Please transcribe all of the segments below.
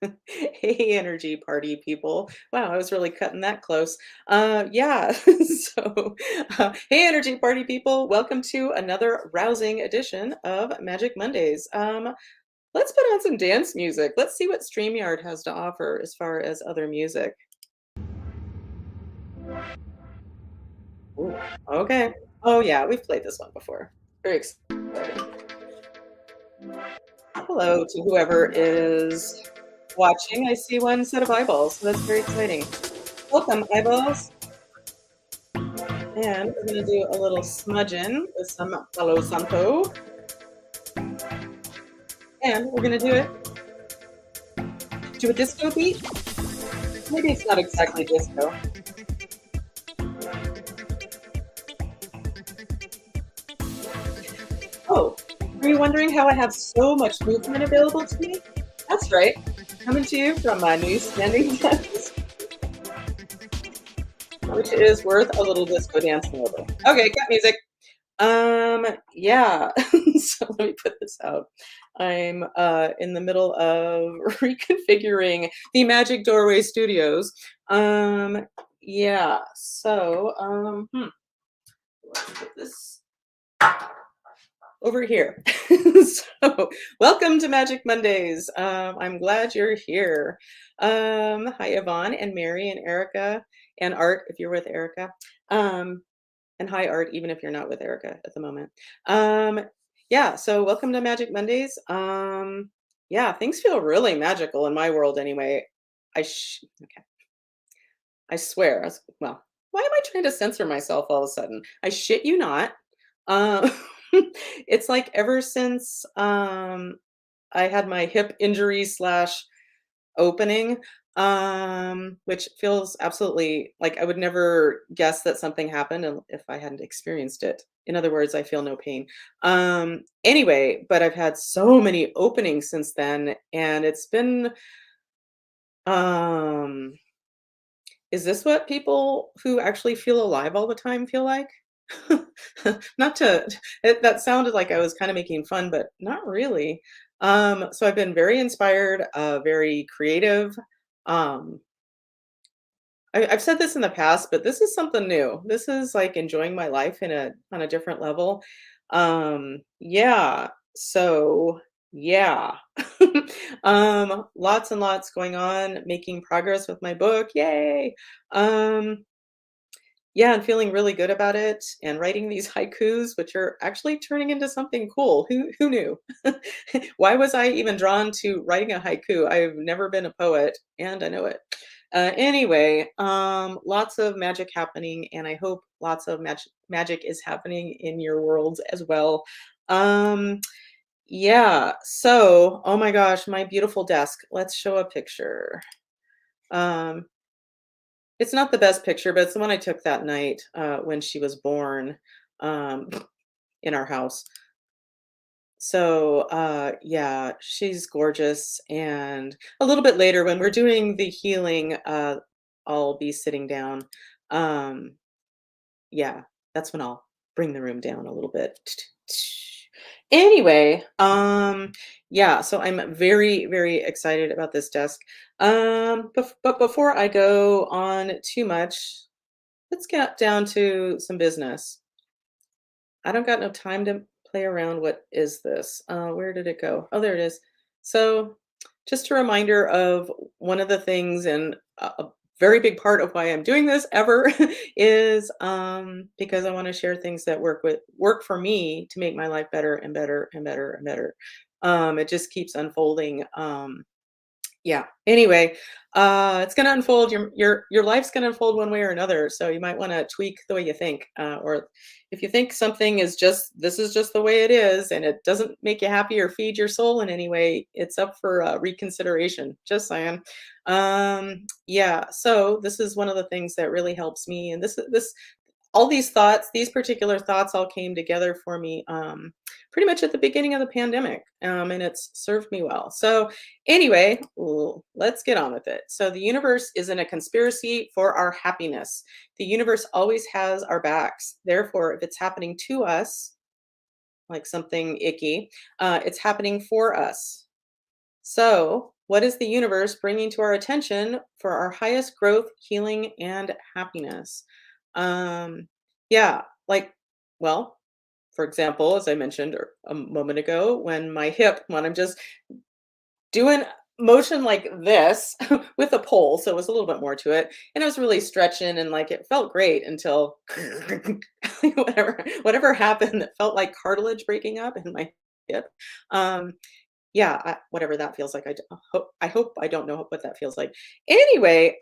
Hey, energy party people. Wow, I was really cutting that close. Yeah. Hey, energy party people. Welcome to another rousing edition of Magic Mondays. Let's put on some dance music. Let's see what StreamYard has to offer as far as other music. Ooh, okay. Oh, yeah, we've played this one before. Very exciting. Hello to whoever is watching. I see one set of eyeballs, so that's very exciting. Welcome, eyeballs. And we're gonna do a little smudging with some Palo Santo, and we're gonna do it to a disco beat. Maybe it's not exactly disco. Oh, are you wondering how I have so much movement available to me? That's right. Coming to you from my new standing desk, which is worth a little disco dancing over. Okay, cut music. Yeah. So let me put this out. I'm in the middle of reconfiguring the Magic Doorway Studios. Yeah. Let's put this over here. So, welcome to Magic Mondays. I'm glad you're here. Hi, Yvonne and Mary and Erica and Art, if you're with Erica. Um, and hi, Art, even if you're not with Erica at the moment. Um, yeah, so welcome to Magic Mondays. Yeah, things feel really magical in my world anyway. Okay, I swear. Well, why am I trying to censor myself all of a sudden? I shit you not. Um, it's like ever since I had my hip injury slash opening, which feels absolutely like I would never guess that something happened if I hadn't experienced it. In other words, I feel no pain. Anyway, but I've had so many openings since then, and it's been, um, is this what people who actually feel alive all the time feel like? Not to, that sounded like I was kind of making fun, but not really. So I've been very inspired, very creative. Um, I've said this in the past, but this is something new. This is like enjoying my life in a on a different level. Yeah. So yeah. Lots and lots going on, making progress with my book. Yay. Um, yeah, and feeling really good about it and writing these haikus, which are actually turning into something cool. Who knew? Why was I even drawn to writing a haiku? I've never been a poet, and I know it. Anyway, lots of magic happening, and I hope lots of magic is happening in your worlds as well. Um, yeah. So, oh my gosh, my beautiful desk. Let's show a picture. Um, it's not the best picture, but it's the one I took that night when she was born um, in our house. So, yeah, she's gorgeous. And a little bit later, when we're doing the healing, I'll be sitting down. Um, yeah, that's when I'll bring the room down a little bit. Anyway, yeah, so I'm very, very excited about this desk. But before I go on too much, let's get down to some business. I don't got no time to play around. What is this? Where did it go? Oh, there it is. So, just a reminder of one of the things, and a very big part of why I'm doing this ever is because I want to share things that work for me to make my life better and better and better and better. It just keeps unfolding. Yeah. Anyway, it's gonna unfold. Your life's gonna unfold one way or another. So you might want to tweak the way you think, or if you think something is just this is just the way it is, and it doesn't make you happy or feed your soul in any way, it's up for reconsideration. Just saying. Yeah. So this is one of the things that really helps me, and this all these thoughts, these particular thoughts all came together for me pretty much at the beginning of the pandemic, and it's served me well. So, anyway, let's get on with it. So, the universe is in a conspiracy for our happiness. The universe always has our backs. Therefore, if it's happening to us, like something icky, it's happening for us. So, what is the universe bringing to our attention for our highest growth, healing, and happiness? Um, yeah, like, well, for example, as I mentioned a moment ago, when I'm just doing motion like this with a pole, so it was a little bit more to it, and I was really stretching and like it felt great until whatever happened that felt like cartilage breaking up in my hip. Um, yeah, whatever that feels like. I hope I don't know what that feels like. Anyway,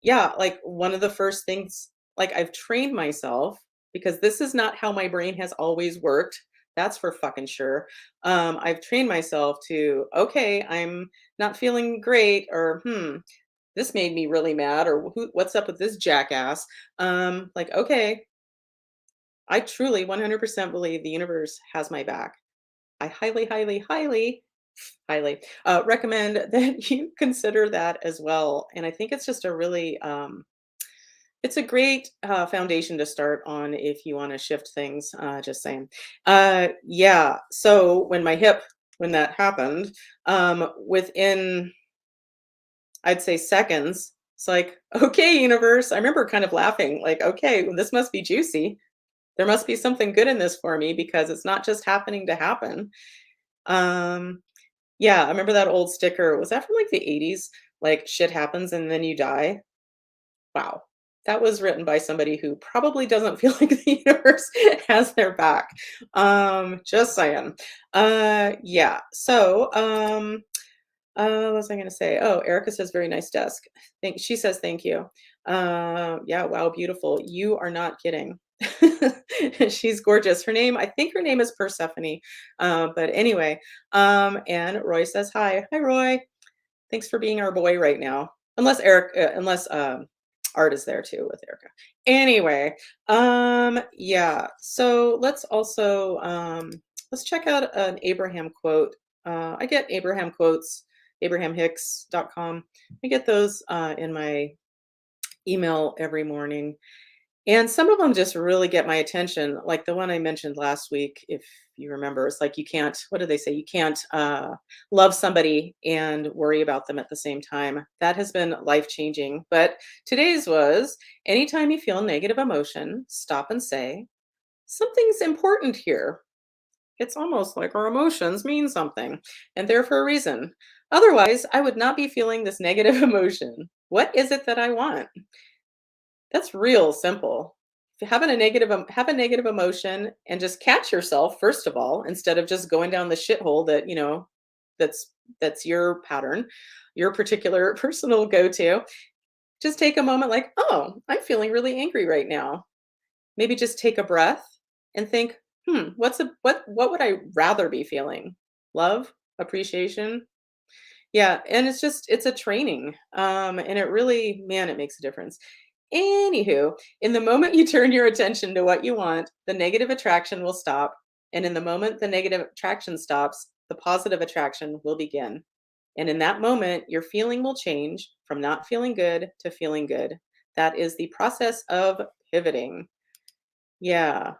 yeah, like one of the first things, like I've trained myself because this is not how my brain has always worked. That's for fucking sure. I've trained myself to, okay, I'm not feeling great, or this made me really mad, or what's up with this jackass? Like, okay, I truly 100% believe the universe has my back. I highly, highly, highly, highly recommend that you consider that as well. And I think it's just a really, it's a great foundation to start on if you want to shift things. Just saying. Yeah. So when that happened, within, I'd say seconds, it's like, okay, universe. I remember kind of laughing, like, okay, well, this must be juicy. There must be something good in this for me because it's not just happening to happen. Um, Yeah, I remember that old sticker. Was that from, like, the '80s? Like, "Shit happens and then you die." Wow. That was written by somebody who probably doesn't feel like the universe has their back. Just saying. Yeah. So, what was I gonna say? Oh, Erica says, "Very nice desk." She says, "Thank you." Yeah, wow, beautiful. You are not kidding. She's gorgeous. I think her name is Persephone. But anyway, and Roy says, "Hi. Hi, Roy. Thanks for being our boy right now." Unless Art is there too with Erica. Anyway, yeah. So let's check out an Abraham quote. I get Abraham quotes, abrahamhicks.com. I get those in my email every morning. And some of them just really get my attention, like the one I mentioned last week, if you remember. It's like you can't, what do they say? You can't love somebody and worry about them at the same time. That has been life-changing. But today's was, anytime you feel negative emotion, stop and say, something's important here. It's almost like our emotions mean something, and they're for a reason. Otherwise, I would not be feeling this negative emotion. What is it that I want? That's real simple. If having a have a negative emotion and just catch yourself first of all, instead of just going down the shithole that, that's your pattern, your particular personal go-to. Just take a moment like, "Oh, I'm feeling really angry right now." Maybe just take a breath and think, what would I rather be feeling? Love, appreciation, yeah, and it's a training, and it really, man, it makes a difference. Anywho, in the moment you turn your attention to what you want, the negative attraction will stop, and in the moment the negative attraction stops, the positive attraction will begin. And in that moment, your feeling will change from not feeling good to feeling good. That is the process of pivoting. Yeah,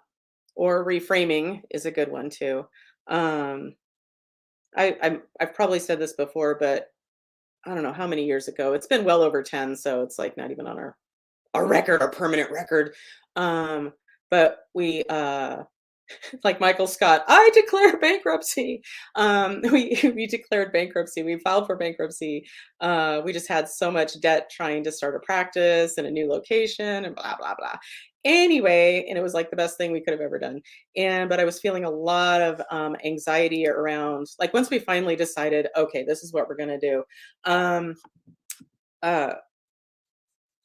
or reframing is a good one too. Um, I've probably said this before, but I don't know how many years ago. It's been well over 10, so it's like not even on our record, our permanent record. Um, but we like Michael Scott, I declare bankruptcy. We declared bankruptcy. We filed for bankruptcy. We just had so much debt trying to start a practice in a new location and blah blah blah. Anyway, and it was like the best thing we could have ever done. But I was feeling a lot of anxiety around, like, once we finally decided, okay, this is what we're gonna do. Um, uh,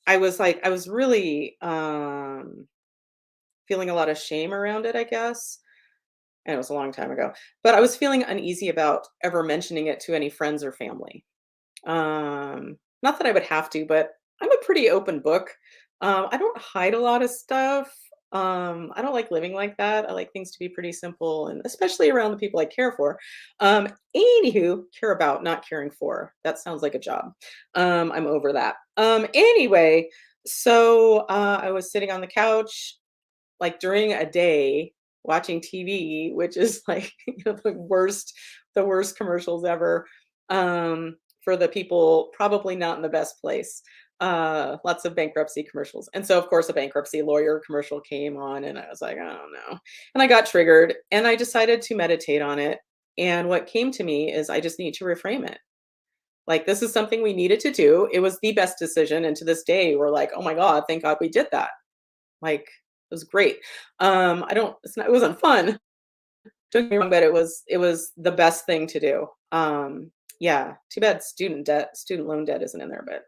I was really feeling a lot of shame around it, I guess, and it was a long time ago. But I was feeling uneasy about ever mentioning it to any friends or family. Not that I would have to, but I'm a pretty open book. I don't hide a lot of stuff. I don't like living like that. I like things to be pretty simple, and especially around the people I care for. Anywho, care about, not caring for. That sounds like a job. I'm over that. Anyway, so I was sitting on the couch, like during a day. watching TV, which is like the worst commercials ever, for the people probably not in the best place. Lots of bankruptcy commercials. And so of course a bankruptcy lawyer commercial came on and I was like, "Oh no." And I got triggered and I decided to meditate on it. And what came to me is I just need to reframe it. Like, this is something we needed to do. It was the best decision. And to this day, we're like, oh my God, thank God we did that. Like, it was great. I don't, it's not, it wasn't fun. Don't get me wrong, but it was the best thing to do. Yeah, too bad student loan debt isn't in there, but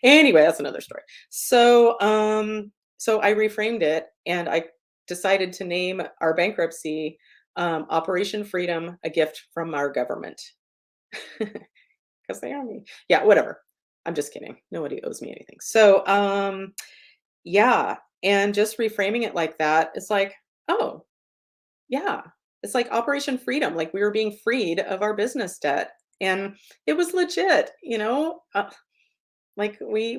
anyway, that's another story. So I reframed it and I decided to name our bankruptcy Operation Freedom, a gift from our government. Because they owe me. Yeah, whatever. I'm just kidding. Nobody owes me anything. Yeah, and just reframing it like that, it's like, oh, yeah. It's like Operation Freedom, like we were being freed of our business debt. And it was legit, like we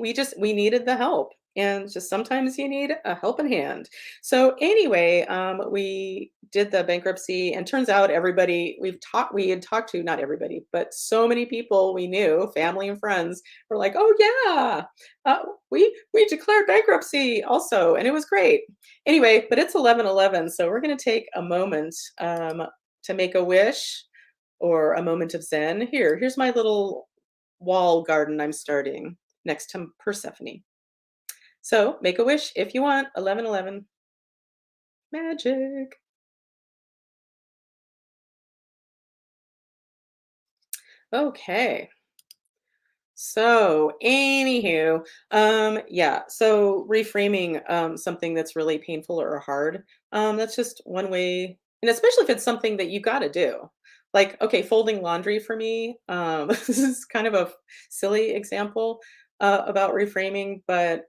needed the help. And just sometimes you need a helping hand. So anyway, we did the bankruptcy and turns out we had talked to, not everybody, but so many people we knew, family and friends were like, oh yeah, we declared bankruptcy also. And it was great. Anyway, but it's 11:11, so we're going to take a moment to make a wish or a moment of zen. Here's my little wall garden I'm starting next to Persephone. So make a wish if you want. 11:11. Magic. Okay. So, anywho, yeah. So reframing something that's really painful or hard. That's just one way, and especially if it's something that you got to do. Like, okay, folding laundry for me. This is kind of a silly example about reframing, but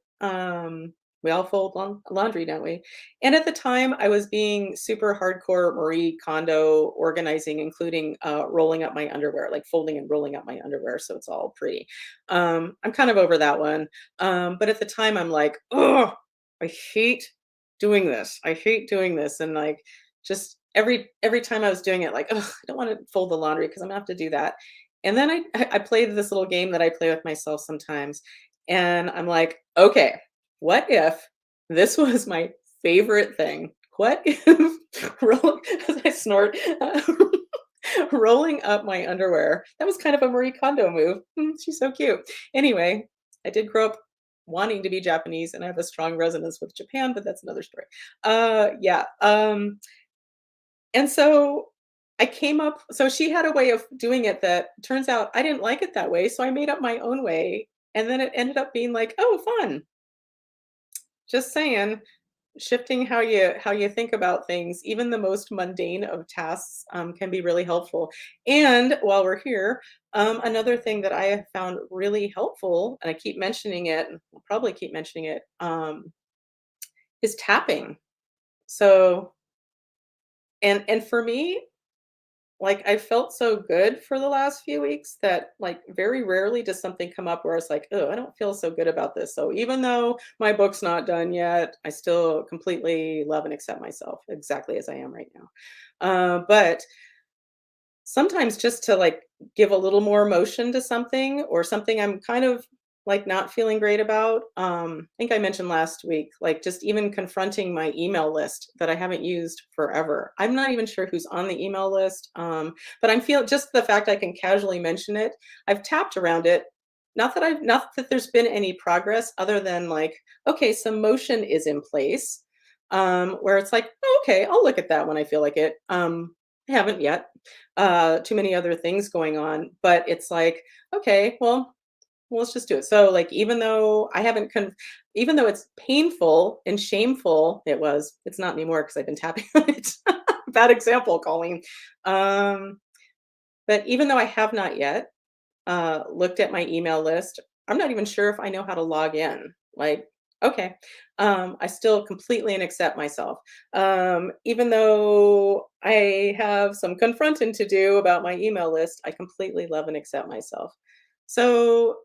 we all fold laundry, don't we? And at the time, I was being super hardcore Marie Kondo organizing, including rolling up my underwear, like folding and rolling up my underwear so it's all pretty. I'm kind of over that one. But at the time, I'm like, oh, I hate doing this. I hate doing this. And like, just every time I was doing it, like, oh, I don't want to fold the laundry because I'm gonna have to do that. And then I played this little game that I play with myself sometimes, and I'm like, okay, what if this was my favorite thing? What if as I snort, rolling up my underwear? That was kind of a Marie Kondo move. She's so cute. Anyway, I did grow up wanting to be Japanese, and I have a strong resonance with Japan, but that's another story. Yeah. And so I came up. So she had a way of doing it that turns out I didn't like it that way. So I made up my own way, and then it ended up being like, oh, fun. Just saying, shifting how you think about things, even the most mundane of tasks, can be really helpful. And while we're here, another thing that I have found really helpful, and I keep mentioning it, and I'll probably keep mentioning it, is tapping. So, and for me, like, I felt so good for the last few weeks that, like, very rarely does something come up where it's like, "Oh, I don't feel so good about this." So even though my book's not done yet, I still completely love and accept myself exactly as I am right now. But sometimes just to, like, give a little more emotion to something or something I'm kind of, like, not feeling great about, I think I mentioned last week, like, just even confronting my email list that I haven't used forever. I'm not even sure who's on the email list, but I'm feel just the fact I can casually mention it, I've tapped around it. Not that there's been any progress other than, like, okay, some motion is in place, where it's like, "Oh, okay, I'll look at that when I feel like it." I haven't yet. Too many other things going on, but it's like, okay, well, let's just do it. So, like, even though it's painful and shameful, it's not anymore because I've been tapping on it. Bad example, Colleen. Um, but even though I have not yet looked at my email list, I'm not even sure if I know how to log in. Like, okay, I still completely and accept myself. Even though I have some confronting to do about my email list, I completely love and accept myself. So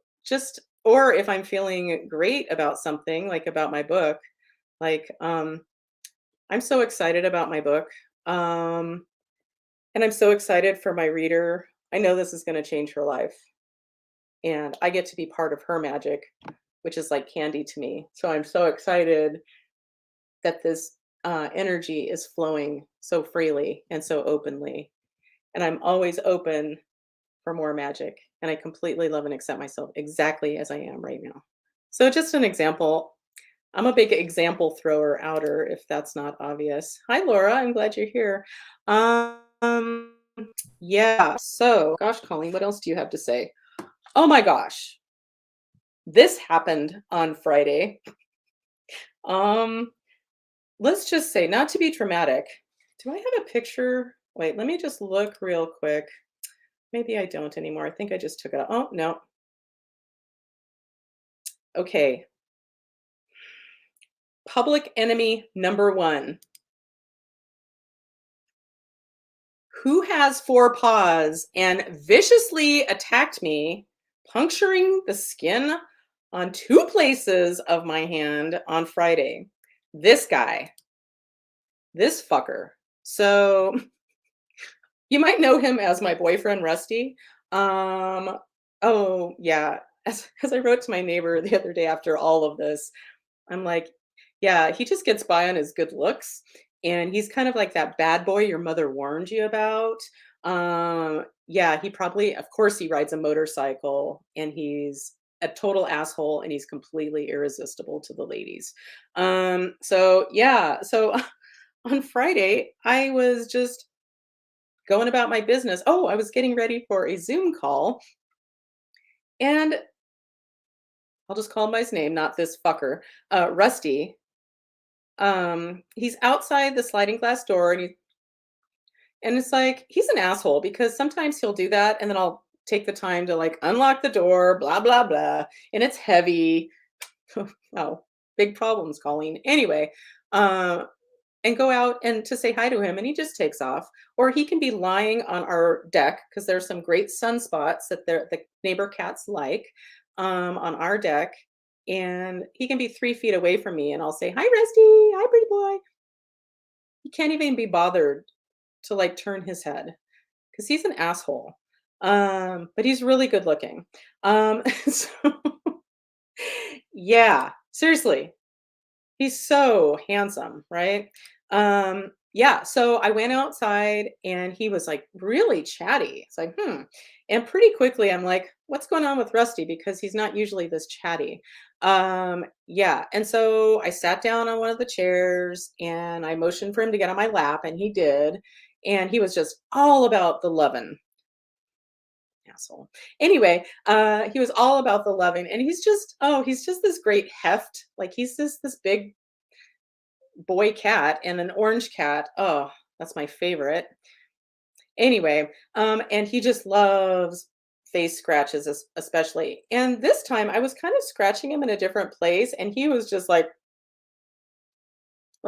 or if I'm feeling great about something, like about my book, like I'm so excited about my book. Um, and I'm so excited for my reader. I know this is going to change her life. And I get to be part of her magic, which is like candy to me. So I'm so excited that this energy is flowing so freely and so openly. And I'm always open for more magic. And I completely love and accept myself exactly as I am right now. So, just an example. I'm a big example thrower outer, if that's not obvious. Hi, Laura. I'm glad you're here. Um, yeah. So, gosh, Colleen, what else do you have to say? Oh my gosh, this happened on Friday. Um, let's just say, not to be dramatic. Do I have a picture? Wait, let me just look real quick. Maybe I don't anymore. I think I just took it out. Oh, no. Okay. Public enemy number one. Who has four paws and viciously attacked me, puncturing the skin on two places of my hand on Friday? This guy, this fucker. So you might know him as my boyfriend, Rusty. Um, oh, yeah. As I wrote to my neighbor the other day after all of this, I'm like, yeah, he just gets by on his good looks. And he's kind of like that bad boy your mother warned you about. Yeah, he probably, of course, he rides a motorcycle and he's a total asshole and he's completely irresistible to the ladies. So yeah, so on Friday, I was just going about my business. Oh, I was getting ready for a Zoom call and I'll just call him by his name, not this fucker, Rusty. He's outside the sliding glass door and it's like he's an asshole because sometimes he'll do that and then I'll take the time to like unlock the door, blah blah blah, and it's heavy. Oh, big problems, Colleen. Anyway, uh, and go out and to say hi to him and he just takes off. Or he can be lying on our deck because there's some great sunspots that the neighbor cats like on our deck. And he can be 3 feet away from me and I'll say, hi, Rusty. Hi, pretty boy. He can't even be bothered to like turn his head because he's an asshole. But he's really good looking. So yeah, seriously, he's so handsome, right? Yeah, so I went outside and he was like really chatty. It's like, hmm. And pretty quickly I'm like, what's going on with Rusty? Because he's not usually this chatty. Yeah. And so I sat down on one of the chairs and I motioned for him to get on my lap, and he did. And he was just all about the lovin'. Asshole. Anyway, he was all about the loving, and he's just this great heft. Like he's this big boy cat and an orange cat. Oh, that's my favorite. Anyway, and he just loves face scratches, especially. And this time I was kind of scratching him in a different place, and he was just like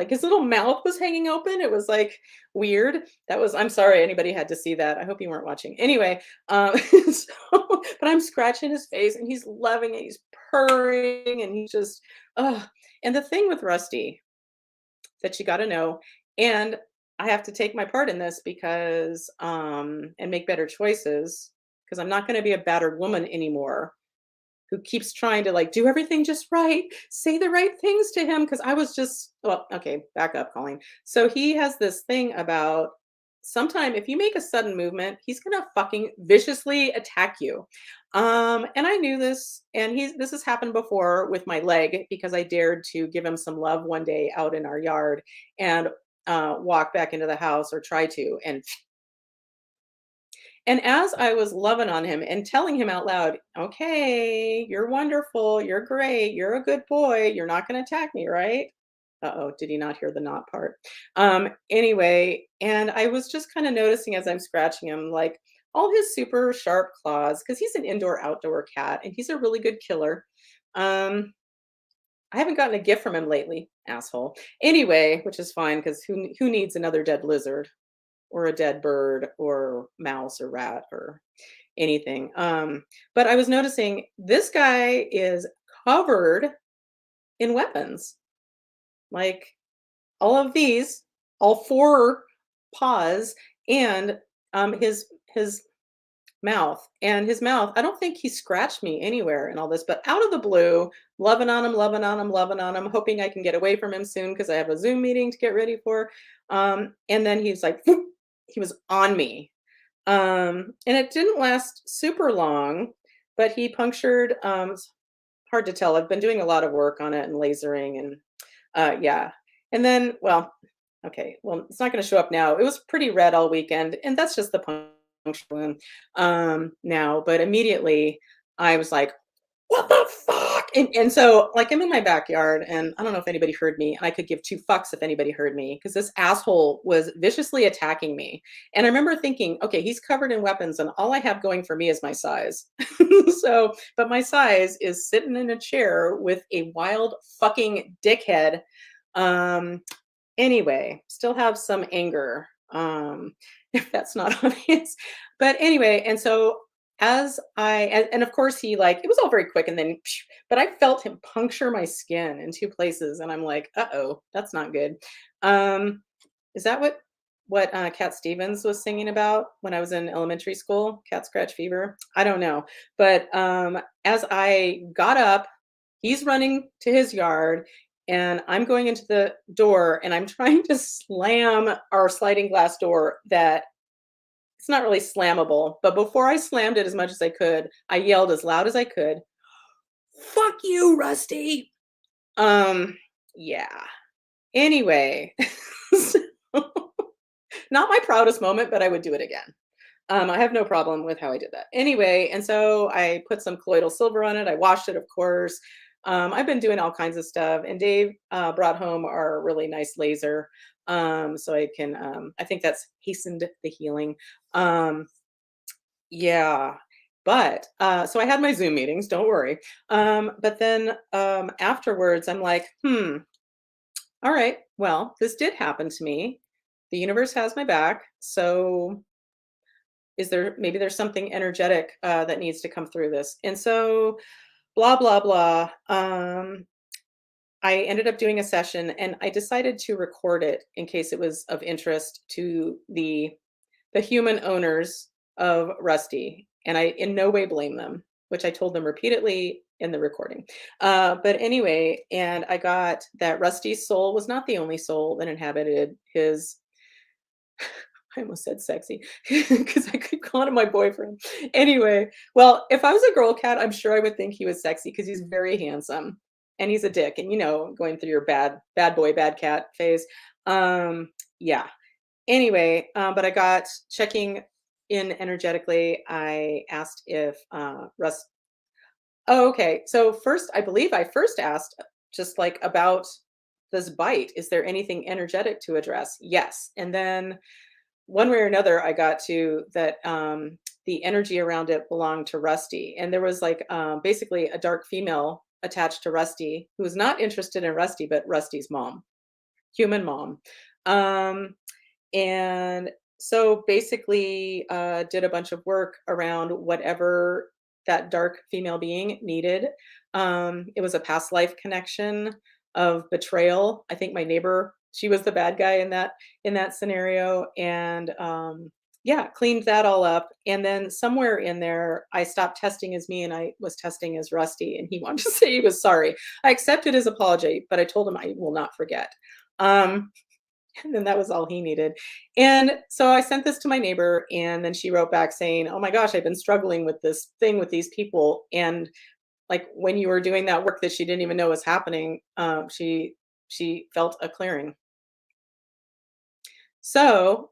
his little mouth was hanging open. It was like weird. I'm sorry anybody had to see that. I hope you weren't watching. Anyway, so, but I'm scratching his face and he's loving it. He's purring and he's just, and the thing with Rusty that you got to know, and I have to take my part in this because, and make better choices because I'm not going to be a battered woman anymore who keeps trying to like do everything just right, say the right things to him. Cause I was just, well, okay, back up, Colleen. So he has this thing about sometime if you make a sudden movement, he's gonna fucking viciously attack you. And I knew this, and this has happened before with my leg because I dared to give him some love one day out in our yard and walk back into the house or try to, and as I was loving on him and telling him out loud, "Okay, you're wonderful, you're great, you're a good boy, you're not gonna attack me, right?" Uh-oh, did he not hear the not part? Anyway, and I was just kind of noticing as I'm scratching him, like all his super sharp claws, because he's an indoor outdoor cat and he's a really good killer. Um, I haven't gotten a gift from him lately, asshole. Anyway, which is fine because who needs another dead lizard? Or a dead bird or mouse or rat or anything. But I was noticing this guy is covered in weapons. Like all of these, all 4 paws, and, his mouth. And his mouth, I don't think he scratched me anywhere in all this, but out of the blue, loving on him, loving on him, loving on him, hoping I can get away from him soon because I have a Zoom meeting to get ready for. And then he's like, "Whoop," he was on me. And it didn't last super long, but he punctured, it's hard to tell. I've been doing a lot of work on it and lasering and yeah. And then, well, okay, well, it's not going to show up now. It was pretty red all weekend, and that's just the puncture wound now. But immediately, I was like, "What the fuck?" And so, like, I'm in my backyard, and I don't know if anybody heard me, and I could give two fucks if anybody heard me because this asshole was viciously attacking me. And I remember thinking, okay, he's covered in weapons, and all I have going for me is my size. So, but my size is sitting in a chair with a wild fucking dickhead. Um, Anyway, still have some anger, if that's not obvious. But anyway, and so and of course he like it was all very quick and then but I felt him puncture my skin in 2 places and I'm like, "Uh-oh, that's not good." Um, is that what Cat Stevens was singing about when I was in elementary school? Cat scratch fever? I don't know. But as I got up, he's running to his yard and I'm going into the door and I'm trying to slam our sliding glass door that it's not really slammable, but before I slammed it as much as I could, I yelled as loud as I could, "Fuck you, Rusty." Um, yeah. Anyway, so not my proudest moment, but I would do it again. I have no problem with how I did that. Anyway, and so I put some colloidal silver on it. I washed it, of course. I've been doing all kinds of stuff, and Dave brought home our really nice laser, so I can. I think that's hastened the healing. Um, yeah, but so I had my Zoom meetings. Don't worry. But then afterwards, I'm like, all right. Well, this did happen to me. The universe has my back, so is there maybe there's something energetic that needs to come through this and so blah blah blah I ended up doing a session and I decided to record it in case it was of interest to the human owners of Rusty and I in no way blame them, which I told them repeatedly in the recording. But anyway, and I got that Rusty's soul was not the only soul that inhabited his I almost said sexy because I could call him my boyfriend. Anyway, well, if I was a girl cat, I'm sure I would think he was sexy because he's very handsome and he's a dick. And going through your bad boy, bad cat phase. Yeah. Anyway, but I got checking in energetically. I asked if Russ. Oh, okay. So first, I believe I first asked just like about this bite. Is there anything energetic to address? Yes. And then one way or another, I got to that the energy around it belonged to Rusty. And there was like basically a dark female attached to Rusty who was not interested in Rusty, but Rusty's mom, human mom. Um, and so basically did a bunch of work around whatever that dark female being needed. It was a past life connection of betrayal. I think my neighbor, she was the bad guy in that scenario, and yeah, cleaned that all up. And then somewhere in there, I stopped testing as me and I was testing as Rusty, and he wanted to say he was sorry. I accepted his apology, but I told him I will not forget. Um, and then that was all he needed. And so I sent this to my neighbor, and then she wrote back saying, "Oh my gosh, I've been struggling with this thing with these people." And like when you were doing that work that she didn't even know was happening, she felt a clearing. So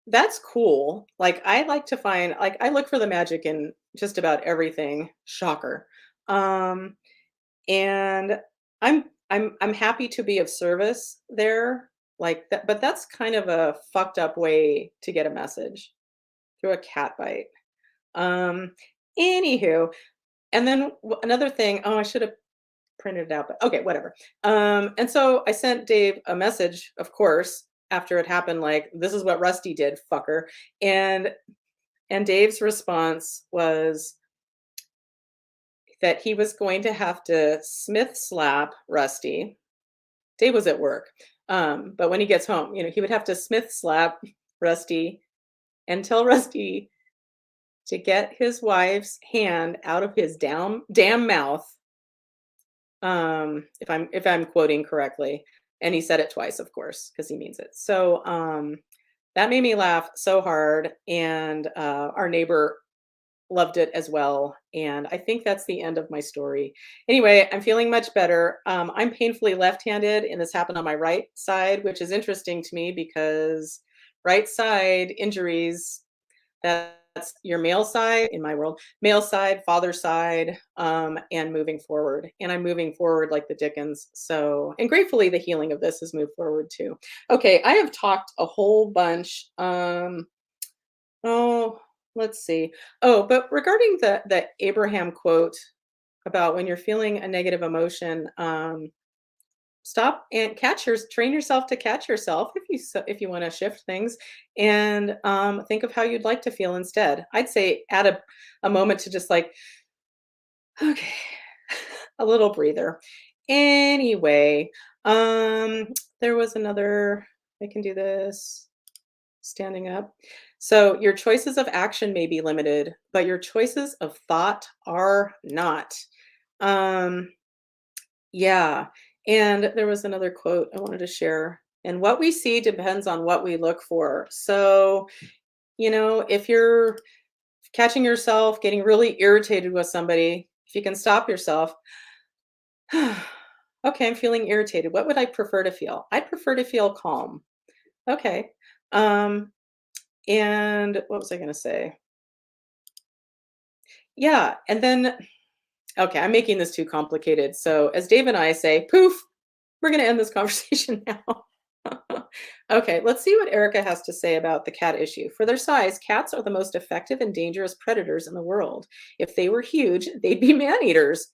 that's cool. Like I like to find like I look for the magic in just about everything. Shocker. Um, and I'm happy to be of service there. Like that, but that's kind of a fucked up way to get a message through a cat bite. Um, Anywho, and then another thing. Oh, I should have printed it out, but okay, whatever. And so I sent Dave a message, of course, after it happened, like, "This is what Rusty did, fucker." And Dave's response was that he was going to have to Smith slap Rusty. Dave was at work. But when he gets home, he would have to Smith slap Rusty and tell Rusty to get his wife's hand out of his damn mouth, if I'm quoting correctly. And he said it twice, of course, because he means it. So that made me laugh so hard. And our neighbor loved it as well. And I think that's the end of my story. Anyway, I'm feeling much better. I'm painfully left-handed, and this happened on my right side, which is interesting to me because right side injuries, that's your male side in my world, male side, father side, and moving forward. And I'm moving forward like the Dickens. So, and gratefully, the healing of this has moved forward too. Okay, I have talked a whole bunch. Oh, let's see. Oh, but regarding the Abraham quote about when you're feeling a negative emotion, stop and train yourself to catch yourself if you want to shift things, and think of how you'd like to feel instead. I'd say add a moment to just like, okay, a little breather. Anyway, there was another. I can do this. Standing up. So your choices of action may be limited, but your choices of thought are not. Um, yeah. And there was another quote I wanted to share. And what we see depends on what we look for. So, if you're catching yourself getting really irritated with somebody, if you can stop yourself, okay, I'm feeling irritated. What would I prefer to feel? I'd prefer to feel calm. Okay. Um, And what was I gonna say? Yeah, and then okay, I'm making this too complicated. So as Dave and I say, poof, we're gonna end this conversation now. Okay, let's see what Erica has to say about the cat issue. For their size, cats are the most effective and dangerous predators in the world. If they were huge, they'd be man-eaters.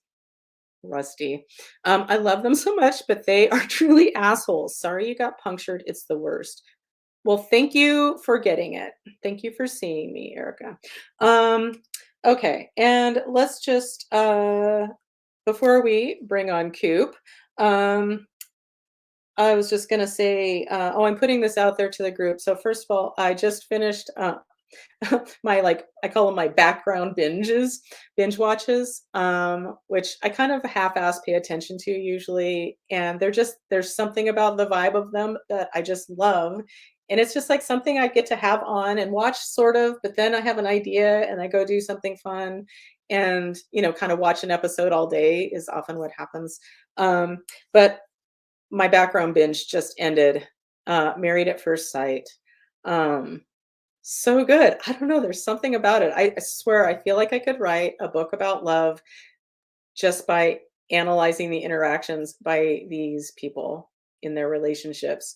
Rusty. I love them so much, but they are truly assholes. Sorry you got punctured. It's the worst. Well, thank you for getting it. Thank you for seeing me, Erica. Um, okay, and let's just before we bring on Coop, um, I was just gonna say, oh, I'm putting this out there to the group. So first of all, I just finished my I call them my background binge watches, which I kind of half-ass pay attention to usually, and there's something about the vibe of them that I just love, and it's just like something I get to have on and watch sort of, but then I have an idea and I go do something fun, and kind of watch an episode all day is often what happens. But my background binge just ended, Married at First Sight. Um, so good. I don't know, there's something about it. I swear I feel like I could write a book about love just by analyzing the interactions by these people in their relationships.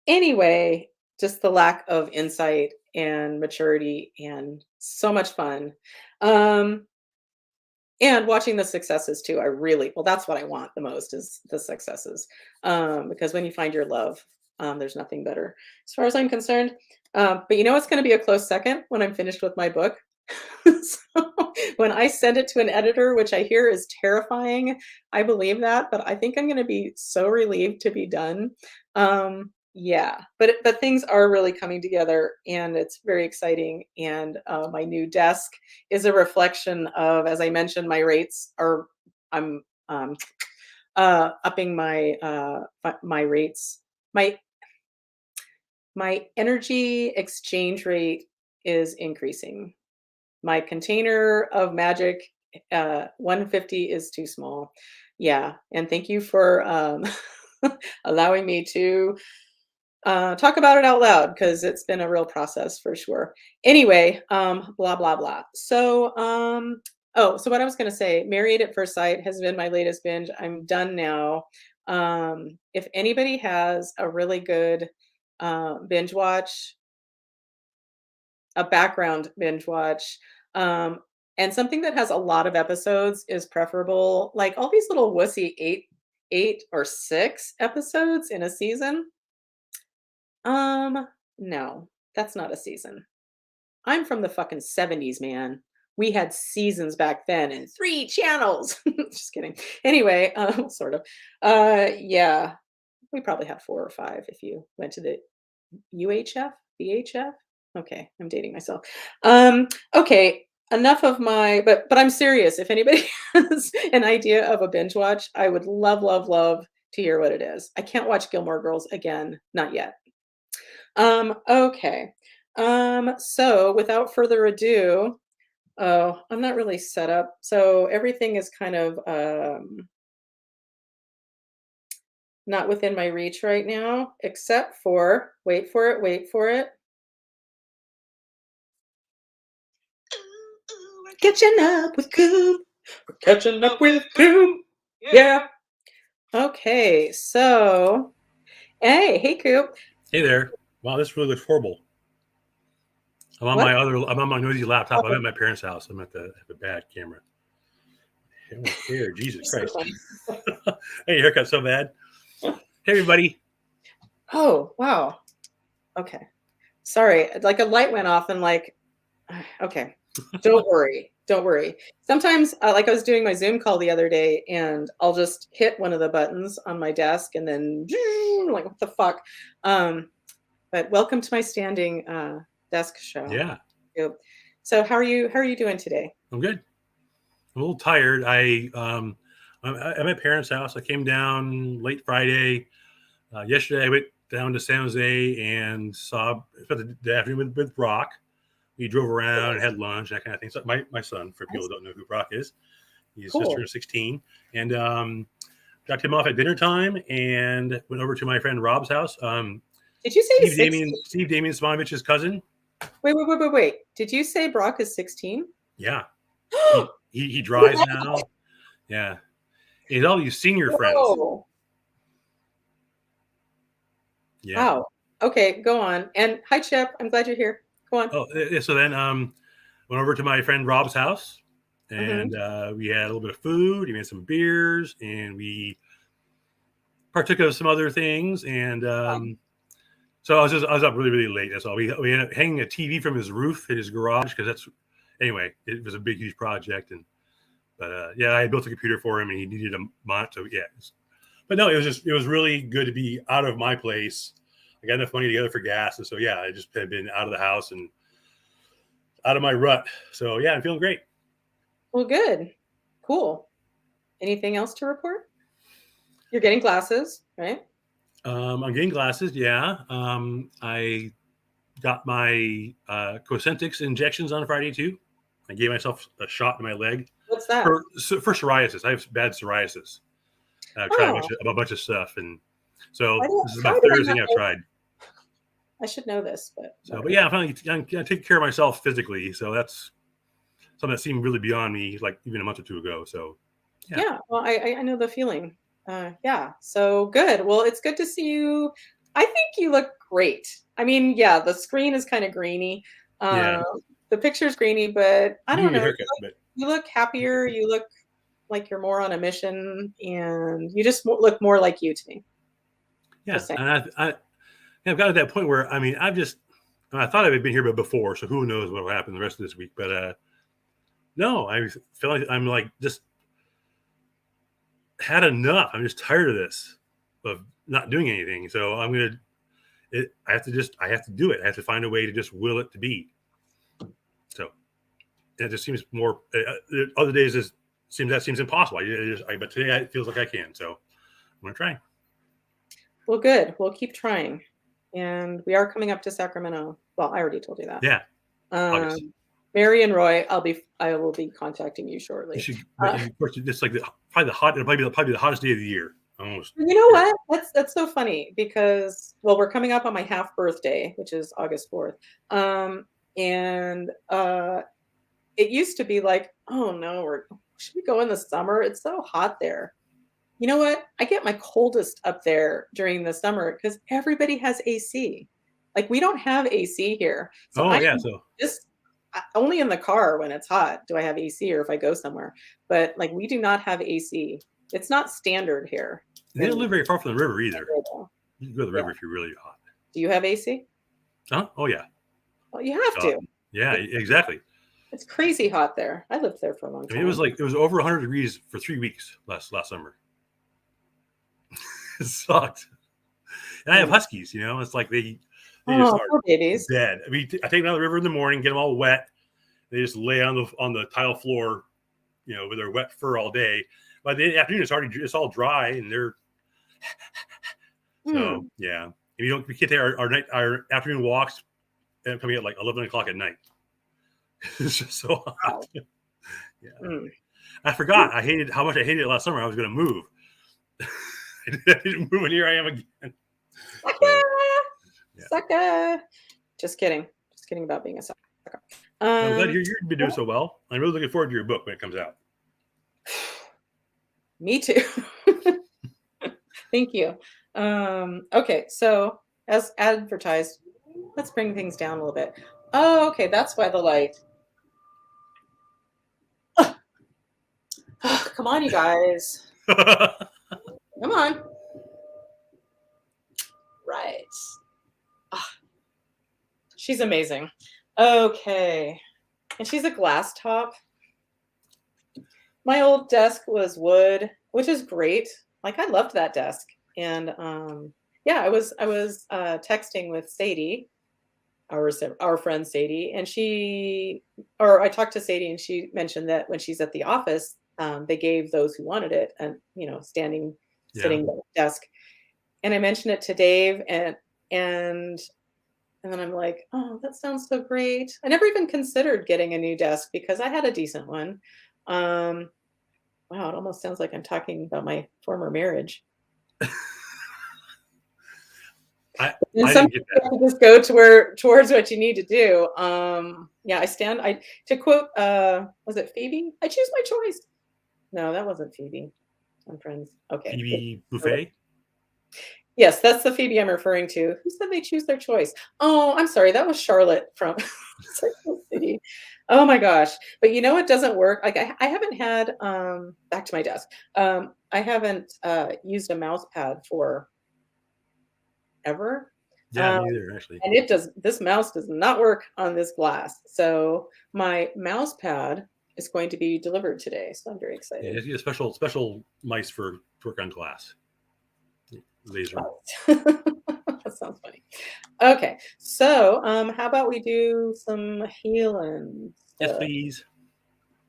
Anyway, just the lack of insight and maturity and so much fun. Um, and watching the successes too. Well, that's what I want the most is the successes. Because when you find your love, there's nothing better as far as I'm concerned. But it's going to be a close second when I'm finished with my book. So when I send it to an editor, which I hear is terrifying, I believe that, but I think I'm going to be so relieved to be done. Yeah, but things are really coming together, and it's very exciting. And my new desk is a reflection of, as I mentioned, my rates are. I'm upping my rates. My energy exchange rate is increasing. My container of magic, 150 is too small. Yeah, and thank you for allowing me to talk about it out loud because it's been a real process for sure. Anyway, blah blah blah. So, so what I was going to say, Married at First Sight has been my latest binge. I'm done now. If anybody has a really good binge watch, a background binge watch, um, and something that has a lot of episodes is preferable. Like all these little wussy eight or six episodes in a season. Um, no, that's not a season. I'm from the fucking 70s, man. We had seasons back then and 3 channels. Just kidding. Anyway, sort of. Yeah. We probably had 4 or 5 if you went to the UHF? BHF? Okay, I'm dating myself. Okay, enough of my but I'm serious. If anybody has an idea of a binge watch, I would love, love, love to hear what it is. I can't watch Gilmore Girls again, not yet. Okay. So without further ado, oh, I'm not really set up. So everything is kind of not within my reach right now, except for wait for it. We're catching up with Coop. We're catching up with Coop. Yeah. Okay, so hey Coop. Hey there. Wow, this really looks horrible. What? I'm on my noisy laptop. I'm Oh, at my parents' house. I'm at the bad camera. Here, Jesus you're so Christ. funny. Hey, your haircut's so bad. Hey, everybody. Oh, wow. Okay. Sorry, like a light went off and like, okay. Don't worry. Don't worry. Sometimes, like I was doing my Zoom call the other day, and I'll just hit one of the buttons on my desk, and then like what the fuck. But welcome to my standing desk show. Yeah, Yep. So how are you doing today? I'm good. I'm a little tired. I'm at my parents' house. I came down late Friday. Yesterday, I went down to San Jose and spent the afternoon with Brock. We drove around and had lunch, that kind of thing. So my son, for people Nice. who don't know who Brock is, he's just Cool. turned 16. And dropped him off at dinner time and went over to my friend Rob's house. Did you say 16? Steve Damien Svanovich's cousin. Wait. Did you say Brock is 16? Yeah, he drives now. Yeah, he's all these senior friends. Whoa. Yeah. Wow. Okay, go on. And hi, Chip. I'm glad you're here. Go on. So then went over to my friend Rob's house Hmm. and we had a little bit of food. He made some beers and we partook of some other things. And so I was up really late. That's all. We ended up hanging a TV from his roof in his garage because that's anyway. It was a big huge project and. But yeah, I built a computer for him, and he needed a monitor. So yeah, but no, it was really good to be out of my place. I got enough money together for gas, and so yeah, I just had been out of the house and out of my rut. So yeah, I'm feeling great. Well, good. Cool. Anything else to report? You're getting glasses, right? I'm getting glasses. Yeah, I got my Cosentyx injections on Friday too. I gave myself a shot in my leg What's that? for psoriasis. I have bad psoriasis. I've tried Oh, a bunch of stuff, and so this is how about do third I not thing I've know? tried. I should know this, but So, but whatever. yeah, I'm taking care of myself physically. So that's something that seemed really beyond me, like even a month or two ago. So, yeah, Yeah, well, I know the feeling. Yeah, so good. Well, it's good to see you. I think you look great. I mean, yeah, the screen is kind of grainy. yeah. Uh, the picture's grainy, but I You need don't a know. haircut, but You look happier. You look like you're more on a mission, and you just look more like you to me. yeah, Just saying. and I've got to that point where I mean, I thought I'd been here before, so who knows what will happen the rest of this week. But no, I feel like I'm like just had enough. I'm just tired of this, of not doing anything. So I'm gonna. I have to do it. I have to find a way to just will it to be. So it just seems more. Other days seems impossible. But today it feels like I can. So I'm gonna try. Well, good. We'll keep trying. And we are coming up to Sacramento. Well, I already told you that. Yeah, August. Mary and Roy, I will be contacting you You shortly. should, but Uh, of course, it's like probably the hot. It'll probably be the hottest day of the year. Almost. you know Yeah. what? That's so funny because well, we're coming up on my half birthday, which is August 4th. And it used to be like, oh no, should we go in the summer? It's so hot there. You know what? I get my coldest up there during the summer because everybody has AC. Like we don't have AC here. So Oh I yeah. am So just only in the car when it's hot do I have AC or if I go somewhere. But like we do not have AC. It's not standard here they don't in live very far from the river either. Florida. You can go to the Yeah. river if you're really hot. Do you have AC? Huh? Oh yeah. Well, you have Uh, to. yeah. It, Exactly. it's crazy hot there. I lived there for a long I mean, time. it was over 100 degrees for 3 weeks last summer. It sucked. And I have huskies, you know, it's like they just Oh, are poor babies. dead. I mean, I take them down the river in the morning, get them all wet. They just lay on the tile floor, you know, with their wet fur all day. By the afternoon, it's all dry, and they're so Hmm. yeah. We can't take our afternoon walks coming at like 11 o'clock at night. It's just so hot. Wow. Yeah, Hmm. I forgot. I hated how much I hated it last summer. I was going to move. I didn't move, and here I am again. So Sucker! yeah, Sucker! Just kidding. Just kidding about being a sucker. I'm glad Um, you've been doing so well. I'm really looking forward to your book when it comes out. Me too. Thank you. Okay, so as advertised, let's bring things down a little bit. Oh, okay, that's why the light. Come on, you guys. Come on. Right. Ah, she's amazing. Okay. And she's a glass top. My old desk was wood, which is great. Like I loved that desk. And yeah, I was texting with Sadie, our friend Sadie, and I talked to Sadie, and she mentioned that when she's at the office, they gave those who wanted it and standing Yeah. sitting desk. And I mentioned it to Dave, and and then I'm like, oh, that sounds so great. I never even considered getting a new desk because I had a decent one. Um, wow, it almost sounds like I'm talking about my former marriage. I And I some didn't get people have to just go towards what you need to do. Yeah, I to quote was it Phoebe? I choose my choice. No, that wasn't Phoebe. I'm friends. Okay. Phoebe Buffet. Yes, that's the Phoebe I'm referring to. Who said they choose their choice? Oh, I'm sorry. That was Charlotte from Sex and the City. Oh my gosh. But you know it doesn't work. Like I haven't had back to my desk. I haven't used a mouse pad for ever. Yeah, Um, me either. Actually, and this mouse does not work on this glass. So my mouse pad is going to be delivered today. So I'm very yeah, excited. you get a special mice for to work on glass laser. That sounds funny. Okay, so how about we do some healing Yes, stuff? please.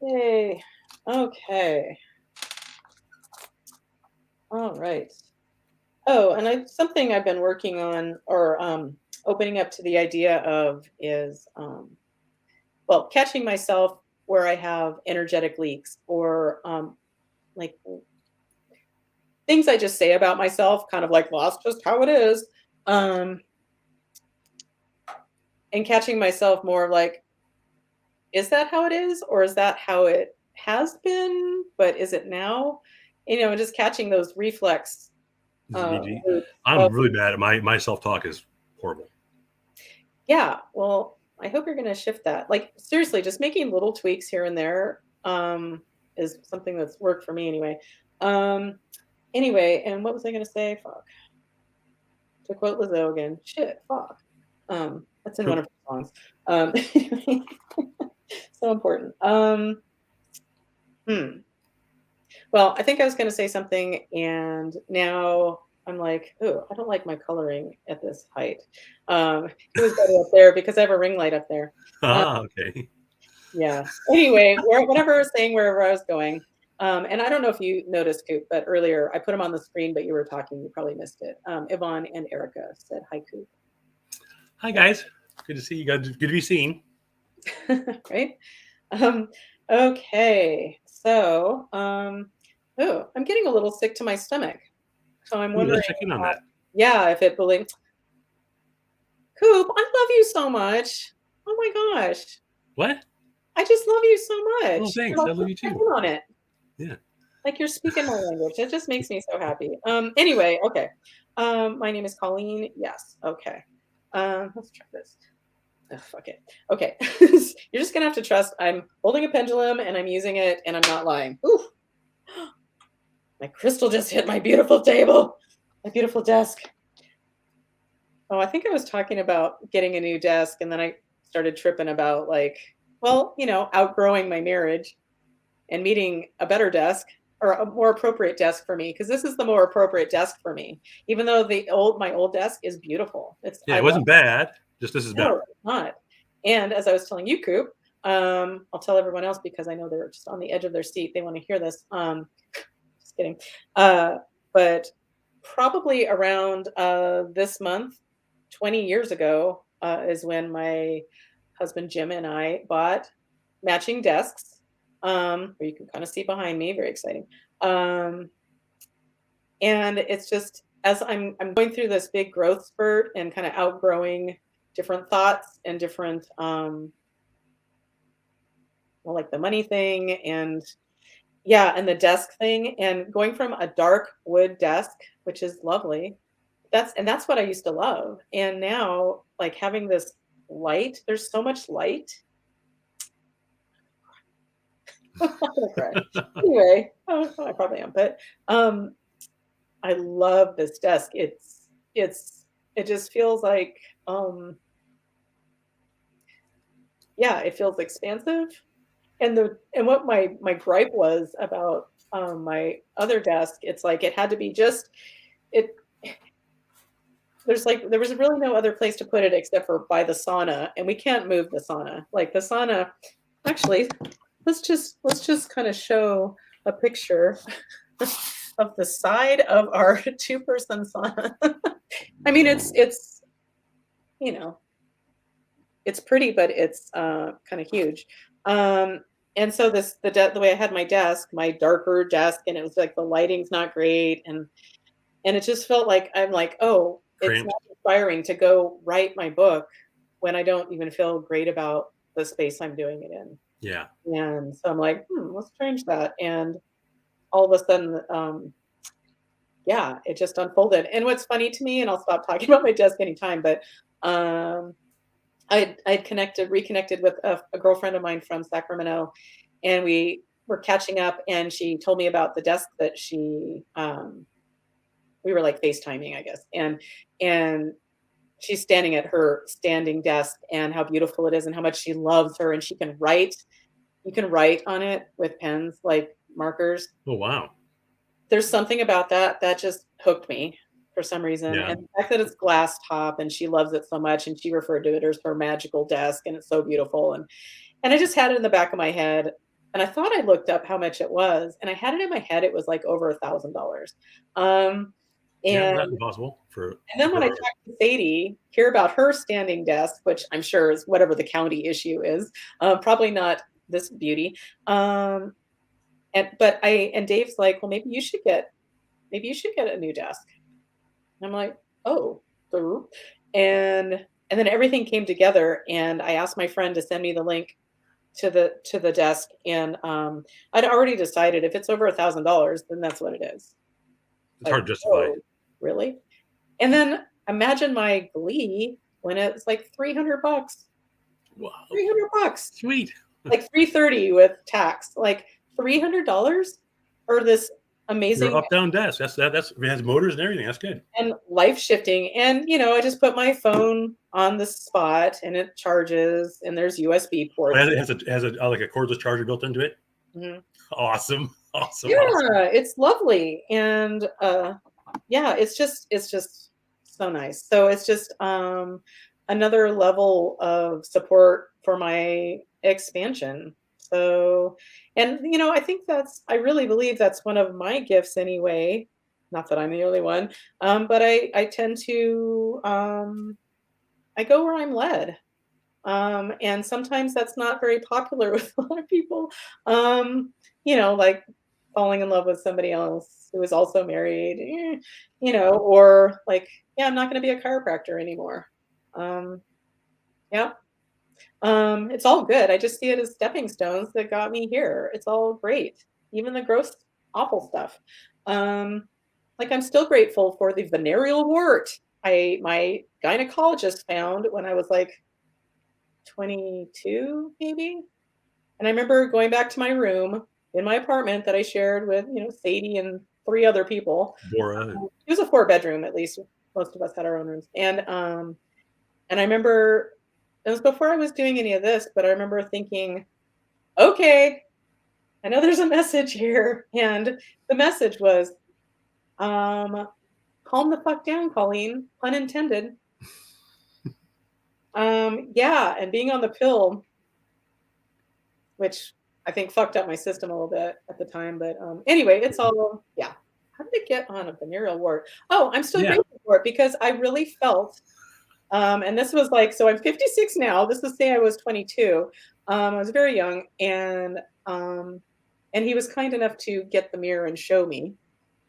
Yay. Okay. All right. Oh, and something I've been working on or opening up to the idea of is well, catching myself where I have energetic leaks or like things I just say about myself, kind of like, well, that's just how it is. Um, and catching myself more like, is that how it is? Or is that how it has been? But is it now? Just catching those reflex loops I'm of, really bad at my self talk is horrible. yeah, well, I hope you're going to shift that. Like, seriously, just making little tweaks here and there is something that's worked for me anyway. Um, anyway, and what was I going to say? Fuck. To quote Lizzo again, shit, fuck. That's in one Poop. of her songs. So important. Hmm. Well, I think I was going to say something, and now I'm like, oh, I don't like my coloring at this height. It was better up there because I have a ring light up there. Uh, Ah, okay. yeah. Anyway, whatever I was saying, wherever I was going. And I don't know if you noticed, Coop, but earlier I put them on the screen, but you were talking. You probably missed it. Yvonne and Erica said, hi, Coop. Hi guys. Good to see you guys. Good to be seen. Right? Um, okay. So, oh, I'm getting a little sick to my stomach. So I'm Ooh, wondering, let's check in on that. yeah, if it believes. Coop, I love you so much. Oh my gosh. What? I just love you so Oh, much. thanks. Like, I love you check too. in on it. Yeah. Like you're speaking my language. It just makes me so happy. Anyway, okay. My name is Colleen. Yes. Okay. Let's try this. Oh, fuck it. Okay. You're just gonna have to trust I'm holding a pendulum and I'm using it and I'm not lying. Ooh, my crystal just hit my beautiful table. My beautiful desk. Oh, I think I was talking about getting a new desk and then I started tripping about like, well, outgrowing my marriage and meeting a better desk. or a more appropriate desk for me, because this is the more appropriate desk for me. Even though my old desk is beautiful. Yeah, I it love wasn't bad. Just this is no, better. it's not. And as I was telling you, Coop, I'll tell everyone else because I know they're just on the edge of their seat. They want to hear this. Just kidding. Uh, but probably around this month, 20 years ago, is when my husband Jim and I bought matching desks, where you can kind of see behind me. Very exciting. Um, and it's just as I'm going through this big growth spurt and kind of outgrowing different thoughts and different well, like the money thing and yeah, and the desk thing and going from a dark wood desk, which is lovely. That's what I used to love. And now like having this light, there's so much light. I'm not gonna cry. Anyway, I probably am, but um I love this desk. It just feels like yeah, it feels expansive. And what my gripe was about my other desk, it's like it had to be just it there was really no other place to put it except for by the sauna, and we can't move the sauna. Like the sauna actually, let's just kind of show a picture of the side of our two-person sauna. I mean it's you know it's pretty, but it's kind of huge. Um, and so the way I had my desk, my darker desk, and it was like the lighting's not great, and it just felt like I'm like, oh, it's Cramped. not inspiring to go write my book when I don't even feel great about the space I'm doing it in. Yeah. And so I'm like, let's change that. And all of a sudden, yeah, it just unfolded. And what's funny to me, and I'll stop talking about my desk anytime, but um, I'd reconnected with a girlfriend of mine from Sacramento, and we were catching up, and she told me about the desk that we were like FaceTiming, I guess, and she's standing at her standing desk, and how beautiful it is, and how much she loves her, and she can write. You can write on it with pens, like markers. Oh wow. There's something about that that just hooked me for some reason, Yeah. and the fact that it's glass top and she loves it so much, and she referred to it as her magical desk, and it's so beautiful, and I just had it in the back of my head, and I thought I looked up how much it was, and I had it in my head it was like over $1,000. Um, Yeah. and That's impossible for and then when I her. talked to Sadie, hear about her standing desk, which I'm sure is whatever the county issue is, probably not this beauty. Um, and Dave's like, well, maybe you should get a new desk. And I'm like, oh, the and then everything came together, and I asked my friend to send me the link to the desk, and I'd already decided if it's over $1,000, then that's what it is. It's Like, hard to justify. oh, really? And then imagine my glee when it's like $300, Wow. $300, Sweet. like 330 with tax, like $300 for this Your amazing up down desk. That's it has motors and everything. That's good. and life shifting. And, I just put my phone on the spot and it charges and there's USB Oh, ports. it has a like a cordless charger built into it. Mhm. Awesome. Awesome. Awesome. Yeah, it's lovely. And yeah, it's just so nice. So it's just another level of support for my expansion. So and I think I really believe that's one of my gifts anyway. Not that I'm the only one. But I tend to I go where I'm led. And sometimes that's not very popular with a lot of people. Like falling in love with somebody else who is also married, or like, yeah, I'm not going to be a chiropractor anymore. Um, yeah. It's all good. I just see it as stepping stones that got me here. It's all great. Even the gross, awful stuff. Um, like I'm still grateful for the venereal wart my gynecologist found when I was like 22, maybe. And I remember going back to my room in my apartment that I shared with, Sadie and three other people. Bora. It was a four-bedroom, at least. Most of us had our own rooms. And I remember it was before I was doing any of this, but I remember thinking, okay, I know there's a message here. And the message was, calm the fuck down, Colleen, pun intended. Yeah, and being on the pill, which I think fucked up my system a little bit at the time. But anyway, it's all, yeah. How did it get on a venereal wart? Oh, I'm still Yeah. grateful for it because I really felt, and this was like, so I'm 56 now. This was say I was 22. I was very young, um, and he was kind enough to get the mirror and show me.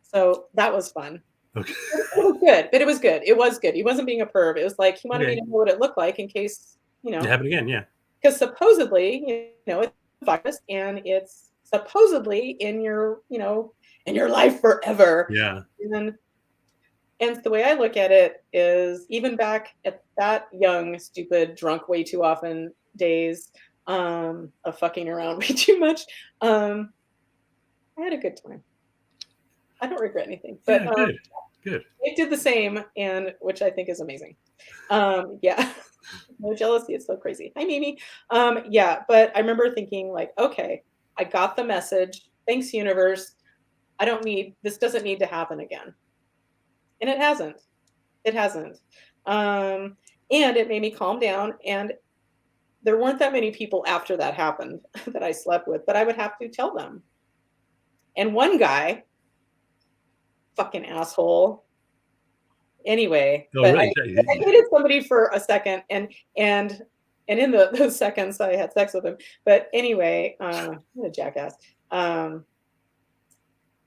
So that was fun. Okay. It was good, but it was good. It was good. He wasn't being a perv. It was like he wanted me Okay. to know what it looked like in case, It happened again. Yeah. because supposedly, it's a virus and it's supposedly in your, in your life forever. Yeah. And the way I look at it is even back at that young, stupid, drunk way too often days, of fucking around way too much, I had a good time. I don't regret anything, but Yeah. Good. Good. they did the same, and which I think is amazing. Yeah. No jealousy, it's so crazy. Hi, Mimi. Yeah, but I remember thinking like, okay, I got the message. Thanks, universe. I don't need this doesn't need to happen again. And it hasn't. It hasn't. Um, and it made me calm down. And there weren't that many people after that happened that I slept with, but I would have to tell them. And one guy, fucking asshole. Anyway, Oh, but really? I dated somebody for a second, and in those seconds I had sex with him. But anyway, what a jackass. Um,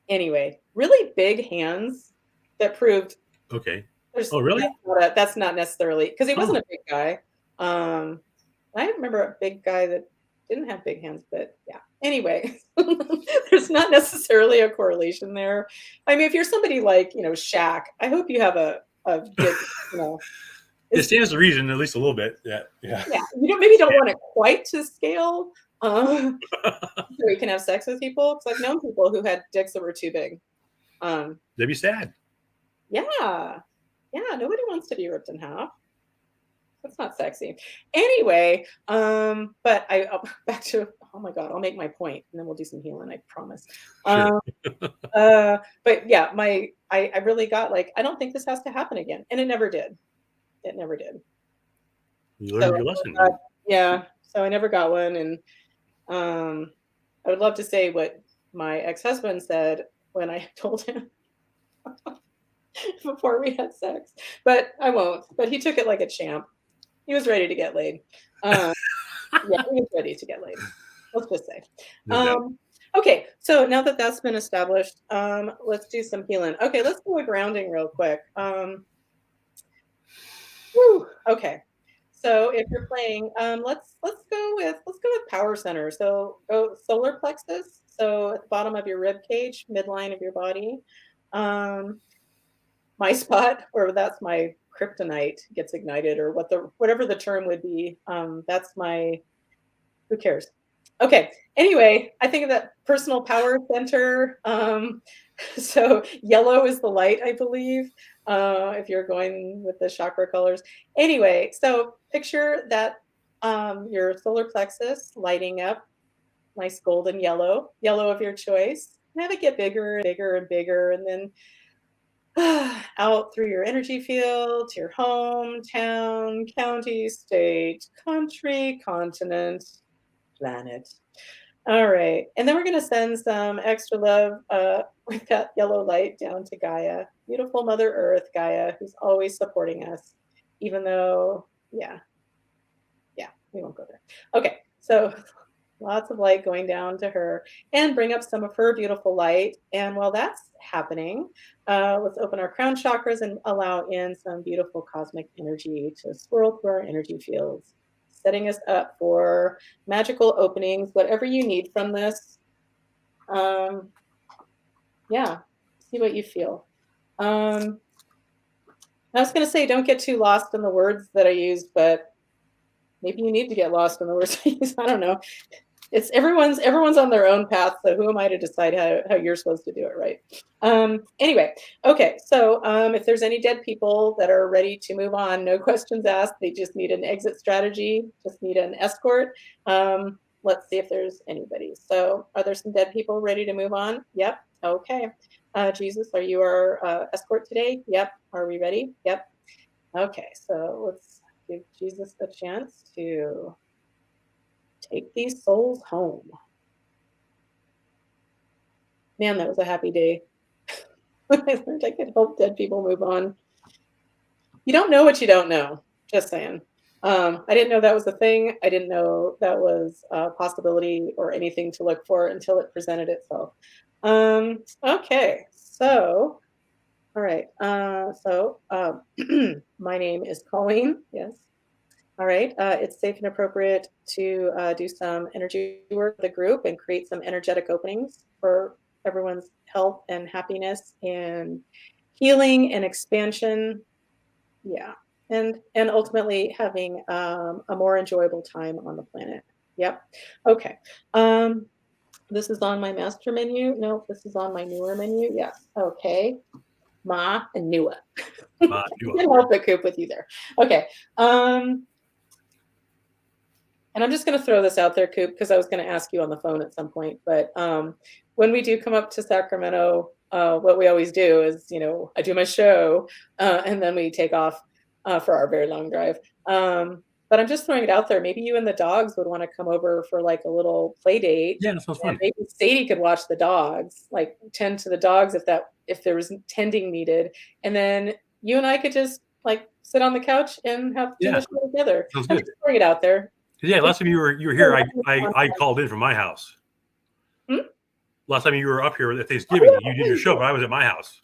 anyway, really big hands that proved Okay. there's Oh, really? that's not necessarily because he wasn't Oh, a big guy. I remember a big guy that didn't have big hands, but yeah. Anyway, there's not necessarily a correlation there. I mean, if you're somebody like, Shaq, I hope you have a good, you know, it it's, stands to reason, at least a little bit. Yeah. Yeah. yeah, maybe don't want it quite to scale, so you can have sex with people. Because I've known people who had dicks that were too big. Um, That'd be sad. yeah, yeah, nobody wants to be ripped in half. That's not sexy. Anyway, but back to, oh my God, I'll make my point and then we'll do some healing, I promise. Sure. Um, but yeah, I really got like, I don't think this has to happen again. And it never did. It never did. You learned So your lesson. yeah, so I never got one. And I would love to say what my ex-husband said when I told him before we had sex, but I won't. But he took it like a champ. He was ready to get laid. Yeah, he was ready to get laid. Let's just say. No doubt. Okay, so now that that's been established, let's do some healing. Okay, let's do a grounding real quick. Whew, okay, so if you're playing, let's go with power center. So go solar plexus. So at the bottom of your rib cage, midline of your body. Um, my spot where that's my kryptonite gets ignited, or whatever the term would be. That's my, who cares? Okay. Anyway, I think of that personal power center. So yellow is the light, I believe, if you're going with the chakra colors. Anyway, so picture that, your solar plexus lighting up, nice golden yellow of your choice. And have it get bigger and bigger and bigger, and then out through your energy field to your home, town, county, state, country, continent, planet. All right. And then we're going to send some extra love, with that yellow light down to Gaia, beautiful Mother Earth, Gaia, who's always supporting us, even though, yeah, we won't go there. Okay. So lots of light going down to her and bring up some of her beautiful light. And while that's happening, let's open our crown chakras and allow in some beautiful cosmic energy to swirl through our energy fields, setting us up for magical openings, whatever you need from this. Yeah, see what you feel. I was going to say, don't get too lost in the words that I used, but maybe you need to get lost in the words I use. I don't know. It's everyone's on their own path, so who am I to decide how you're supposed to do it, right? Anyway, okay, so if there's any dead people that are ready to move on, no questions asked, they just need an exit strategy, just need an escort, let's see if there's anybody. So, are there some dead people ready to move on? Yep. Okay. Jesus, are you our escort today? Yep. Are we ready? Yep. Okay. So let's give Jesus a chance to take these souls home. Man, that was a happy day. I learned I could help dead people move on. You don't know what you don't know. Just saying. I didn't know that was a thing. I didn't know that was a possibility or anything to look for until it presented itself. Okay, so all right. My name is Colleen. Yes. All right. It's safe and appropriate to do some energy work with the group and create some energetic openings for everyone's health and happiness and healing and expansion. Yeah. And ultimately having a more enjoyable time on the planet. Yep. Okay. Um, this is on my master menu. No, this is on my newer menu. Yes. Okay. Ma and Nua. Ma, you Can't help but coop with you there. Okay. And I'm just going to throw this out there, Coop, because I was going to ask you on the phone at some point. But when we do come up to Sacramento, what we always do is, I do my show and then we take off for our very long drive. But I'm just throwing it out there. Maybe you and the dogs would want to come over for like a little play date. Yeah, that sounds And fun. maybe Sadie could watch the dogs, like tend to the dogs if there was tending needed. And then you and I could just like sit on the couch and have do Yeah, the show together. sounds I'm good. just throwing it out there. Yeah, last time you were here, I called in from my house. Hmm? Last time you were up here at Oh, Thanksgiving, you did your show, but I was at my house.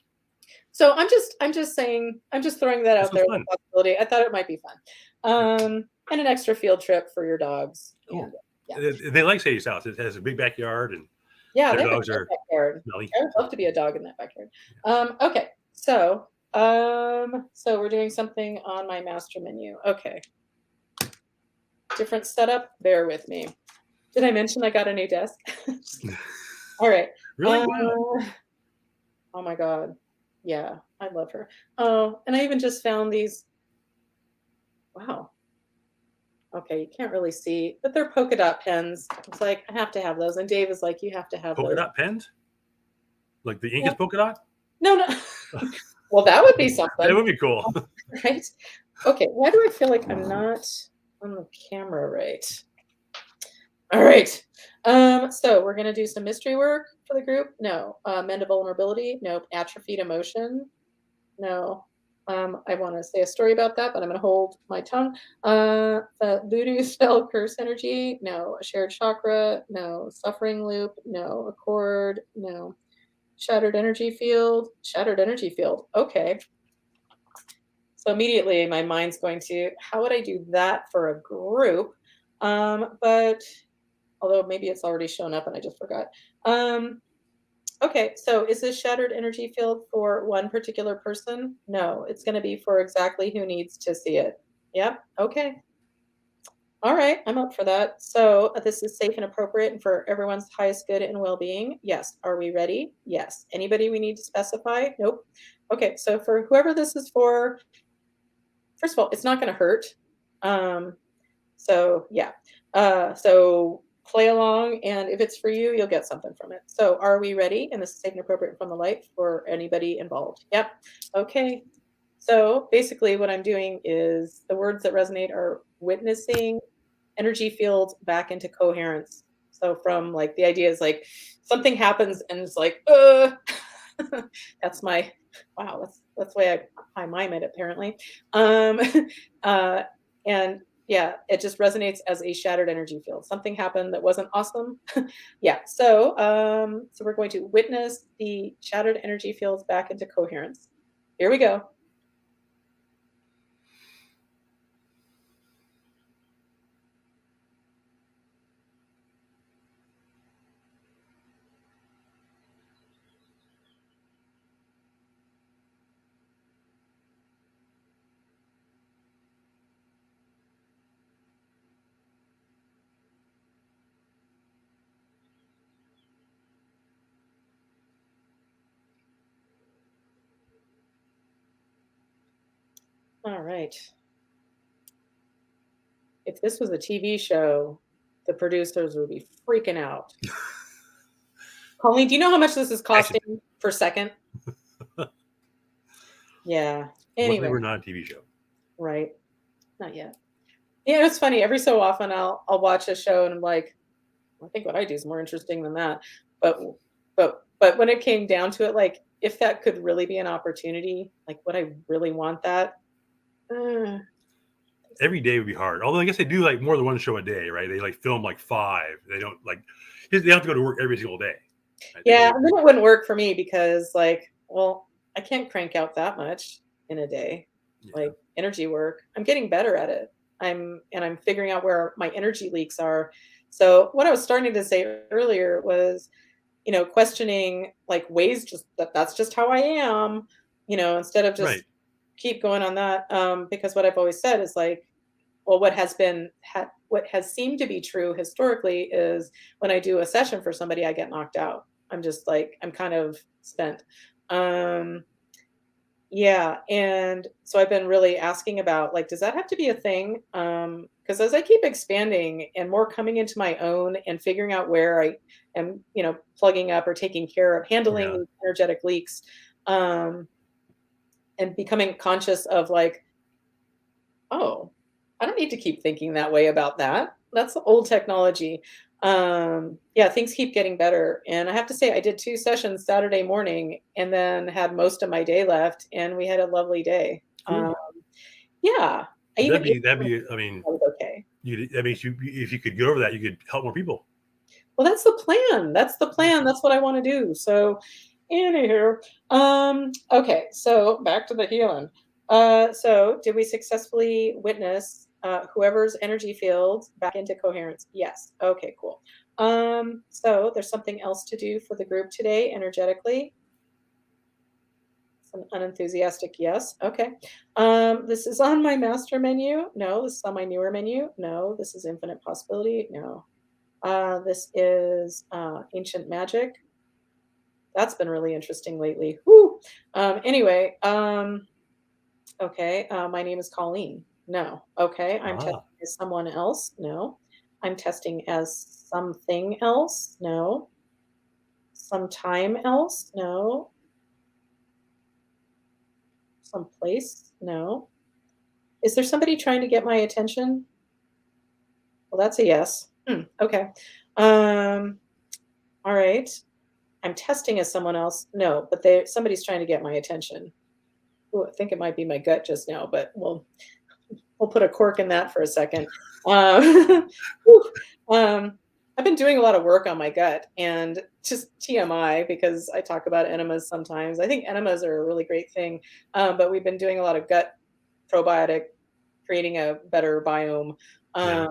So I'm just saying, I'm just throwing that This out was there as fun. a possibility. I thought it might be fun. And an extra field trip for your dogs. Cool. And yeah. They like Sadie's house. It has a big backyard, and Yeah, their they have a dogs great are backyard. smelly. I would love to be a dog in that backyard. Okay. So we're doing something on my master menu. Okay. Different setup. Bear with me. Did I mention I got a new desk? All right. Really? Uh, Wow. oh my God. Yeah, I love her. Oh, and I even just found these. Wow. Okay, you can't really see, but they're polka dot pens. It's like, I have to have those. And Dave is like, you have to have Polka those. dot pens? Like the ink Yeah. is polka dot? No, no. Well, that would be That something, would be cool. right? Okay, why do I feel like I'm not on the camera right? All right. So we're gonna do some mystery work for the group. No. Mend a vulnerability. Nope. Atrophied emotion. No. I want to say a story about that, but I'm going to hold my tongue. Voodoo spell curse energy. No. A shared chakra. No. Suffering loop. No. Accord. No. Shattered energy field. Shattered energy field. Okay. So immediately my mind's going to, how would I do that for a group? But although maybe it's already shown up and I just forgot. Okay, so is this shattered energy field for one particular person? No, it's going to be for exactly who needs to see it. Yep. Okay. All right, I'm up for that. So this is safe and appropriate and for everyone's highest good and well-being. Yes. Are we ready? Yes. Anybody we need to specify? Nope. Okay, so for whoever this is for, first of all, it's not going to hurt. So yeah. So play along, and if it's for you, you'll get something from it. So are we ready? And this is safe and appropriate from the light for anybody involved. Yep. Okay. So basically what I'm doing is the words that resonate are witnessing energy fields back into coherence. So from like the idea is like something happens and it's like, that's my wow, that's the way I mime it apparently. Um uh and yeah, it just resonates as a shattered energy field. Something happened that wasn't awesome. Yeah. So we're going to witness the shattered energy fields back into coherence. Here we go. All right. If this was a TV show, the producers would be freaking out. Colleen, do you know how much this is costing per second? Yeah. Luckily, Anyway, we're not a TV show. right. Not yet. Yeah, it's funny. Every so often I'll watch a show and I'm like, I think what I do is more interesting than that. But but when it came down to it, like if that could really be an opportunity, like would I really want that? Uh, Every day would be hard. Although I guess they do like more than one show a day, right? They like film like 5. They don't like they have to go to work every single day. Right? yeah, and then it wouldn't work for me because like, well, I can't crank out that much in a day. Yeah. Like energy work. I'm getting better at it. I'm figuring out where my energy leaks are. So what I was starting to say earlier was, questioning like ways just that's just how I am, instead of just Right. keep going on that. Because what I've always said is like, well, what has seemed to be true historically is when I do a session for somebody, I get knocked out. I'm just like, I'm kind of spent. Um, yeah, and so I've been really asking about like, does that have to be a thing? Because as I keep expanding and more coming into my own and figuring out where I am, plugging up or taking care of handling Yeah. these energetic leaks, um, and becoming conscious of like, oh, I don't need to keep thinking that way about that. That's old technology. Yeah, things keep getting better. And I have to say, I did 2 sessions Saturday morning and then had most of my day left, and we had a lovely day. Cool. Yeah, I That'd even be ate I mean, I was okay. that means if you could get over that, you could help more people. Well, that's the plan. That's the plan. That's what I want to do. So, anywho, okay. So back to the healing. So did we successfully witness whoever's energy field back into coherence? Yes. Okay. Cool. So there's something else to do for the group today, energetically. It's an unenthusiastic yes. Okay. This is on my master menu. No. This is on my newer menu. No. This is infinite possibility. No. This is Ancient Magic. That's been really interesting lately. Woo! Anyway, okay. My name is Colleen. No. Okay. I'm testing Ah, as someone else. No. I'm testing as something else. No. Sometime else. No. Someplace. No. Is there somebody trying to get my attention? Well, that's a yes. Okay. Um, all right. I'm testing as someone else. No, but somebody's trying to get my attention. Ooh, I think it might be my gut just now, but we'll put a cork in that for a second. Whew, I've been doing a lot of work on my gut, and just TMI because I talk about enemas sometimes. I think enemas are a really great thing, but we've been doing a lot of gut probiotic, creating a better biome. yeah.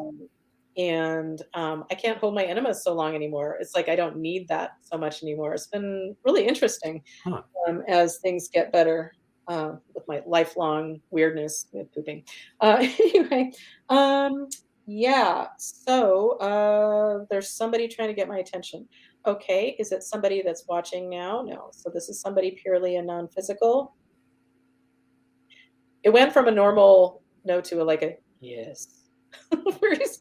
I can't hold my enemas so long anymore. It's like I don't need that so much anymore. It's been really interesting Huh. as things get better with my lifelong weirdness with pooping. Anyway, yeah. So there's somebody trying to get my attention. Okay, is it somebody that's watching now? No. So this is somebody purely a non-physical. It went from a normal no to like a yes. Where's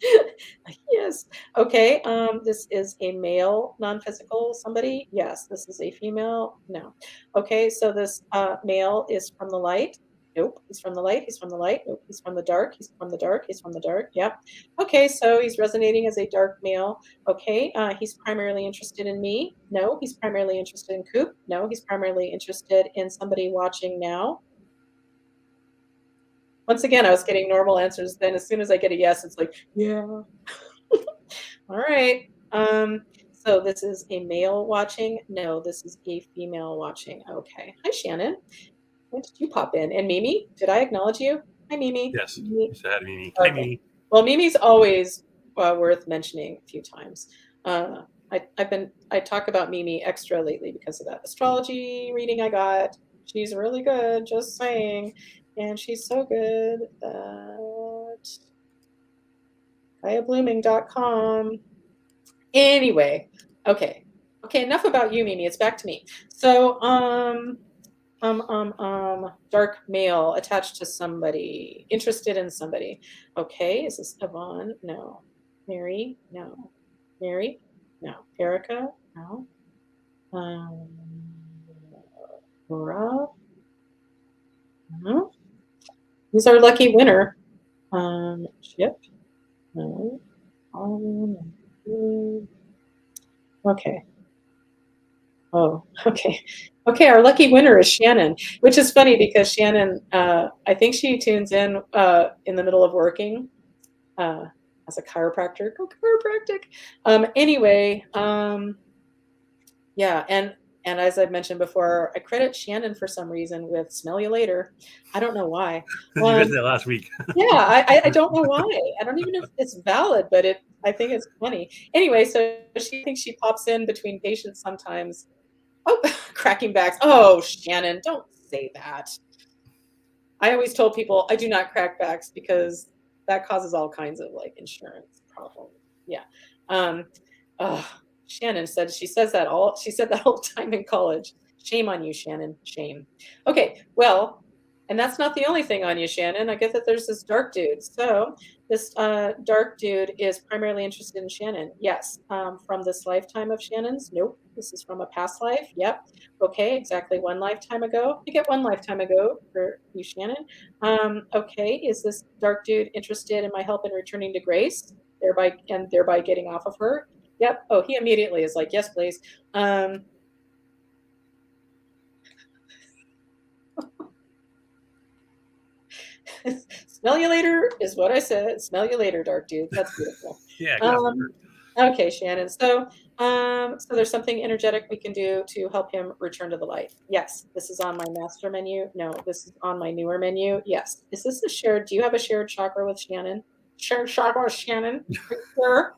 yes. Okay. This is a male non-physical somebody. Yes. This is a female. No. Okay. So this male is from the light. Nope. He's from the light. He's from the light. Nope. He's from the dark. He's from the dark. He's from the dark. Yep. Okay. So he's resonating as a dark male. Okay. He's primarily interested in me. No. He's primarily interested in Coop. No. He's primarily interested in somebody watching now. Once again, I was getting normal answers. Then as soon as I get a yes, it's like, yeah. All right. So this is a male watching. No, this is a female watching. Okay. Hi, Shannon. When did you pop in? And Mimi, did I acknowledge you? Hi, Mimi. Yes. Mimi. You said Mimi. Hi, Okay. Mimi. Well, Mimi's always worth mentioning a few times. I talk about Mimi extra lately because of that astrology reading I got. She's really good, just saying. And she's so good that GaiaBlooming.com. Anyway, okay. Okay, enough about you, Mimi. It's back to me. So, dark male attached to somebody, interested in somebody. Okay, is this Yvonne? No. Mary, no. Mary, no. Erica, no. Um, Laura, no. Who's our lucky winner? Chip, no. No. Okay. Oh, okay. Okay, our lucky winner is Shannon, which is funny because Shannon, I think she tunes in the middle of working uh, as a chiropractor. Go chiropractic. Anyway, yeah, and as I've mentioned before, I credit Shannon for some reason with "Smell You Later." I don't know why. You mentioned Um, that last week. yeah, I don't know why. I don't even know if it's valid, but I think it's funny. Anyway, so she thinks she pops in between patients sometimes. Oh, cracking backs. Oh, Shannon, don't say that. I always told people I do not crack backs because that causes all kinds of like insurance problems. Yeah. Um, oh, Shannon said she said that all the time in college. Shame on you, Shannon. Shame. Okay, well, and that's not the only thing on you, Shannon. I get that there's this dark dude. So this dark dude is primarily interested in Shannon. Yes. From this lifetime of Shannon's? Nope. This is from a past life. Yep. Okay, exactly one lifetime ago. You get one lifetime ago for you, Shannon. Okay, is this dark dude interested in my help in returning to Grace, thereby getting off of her? Yep. Oh, he immediately is like, yes, please. Um, Smell you later is what I said. Smell you later, dark dude. That's beautiful. Yeah, get off of Um, her. okay, Shannon. So there's something energetic we can do to help him return to the light. Yes. This is on my master menu. No, this is on my newer menu. Yes. Is this a shared? Do you have a shared chakra with Shannon? Shared chakra with Shannon? Are you sure?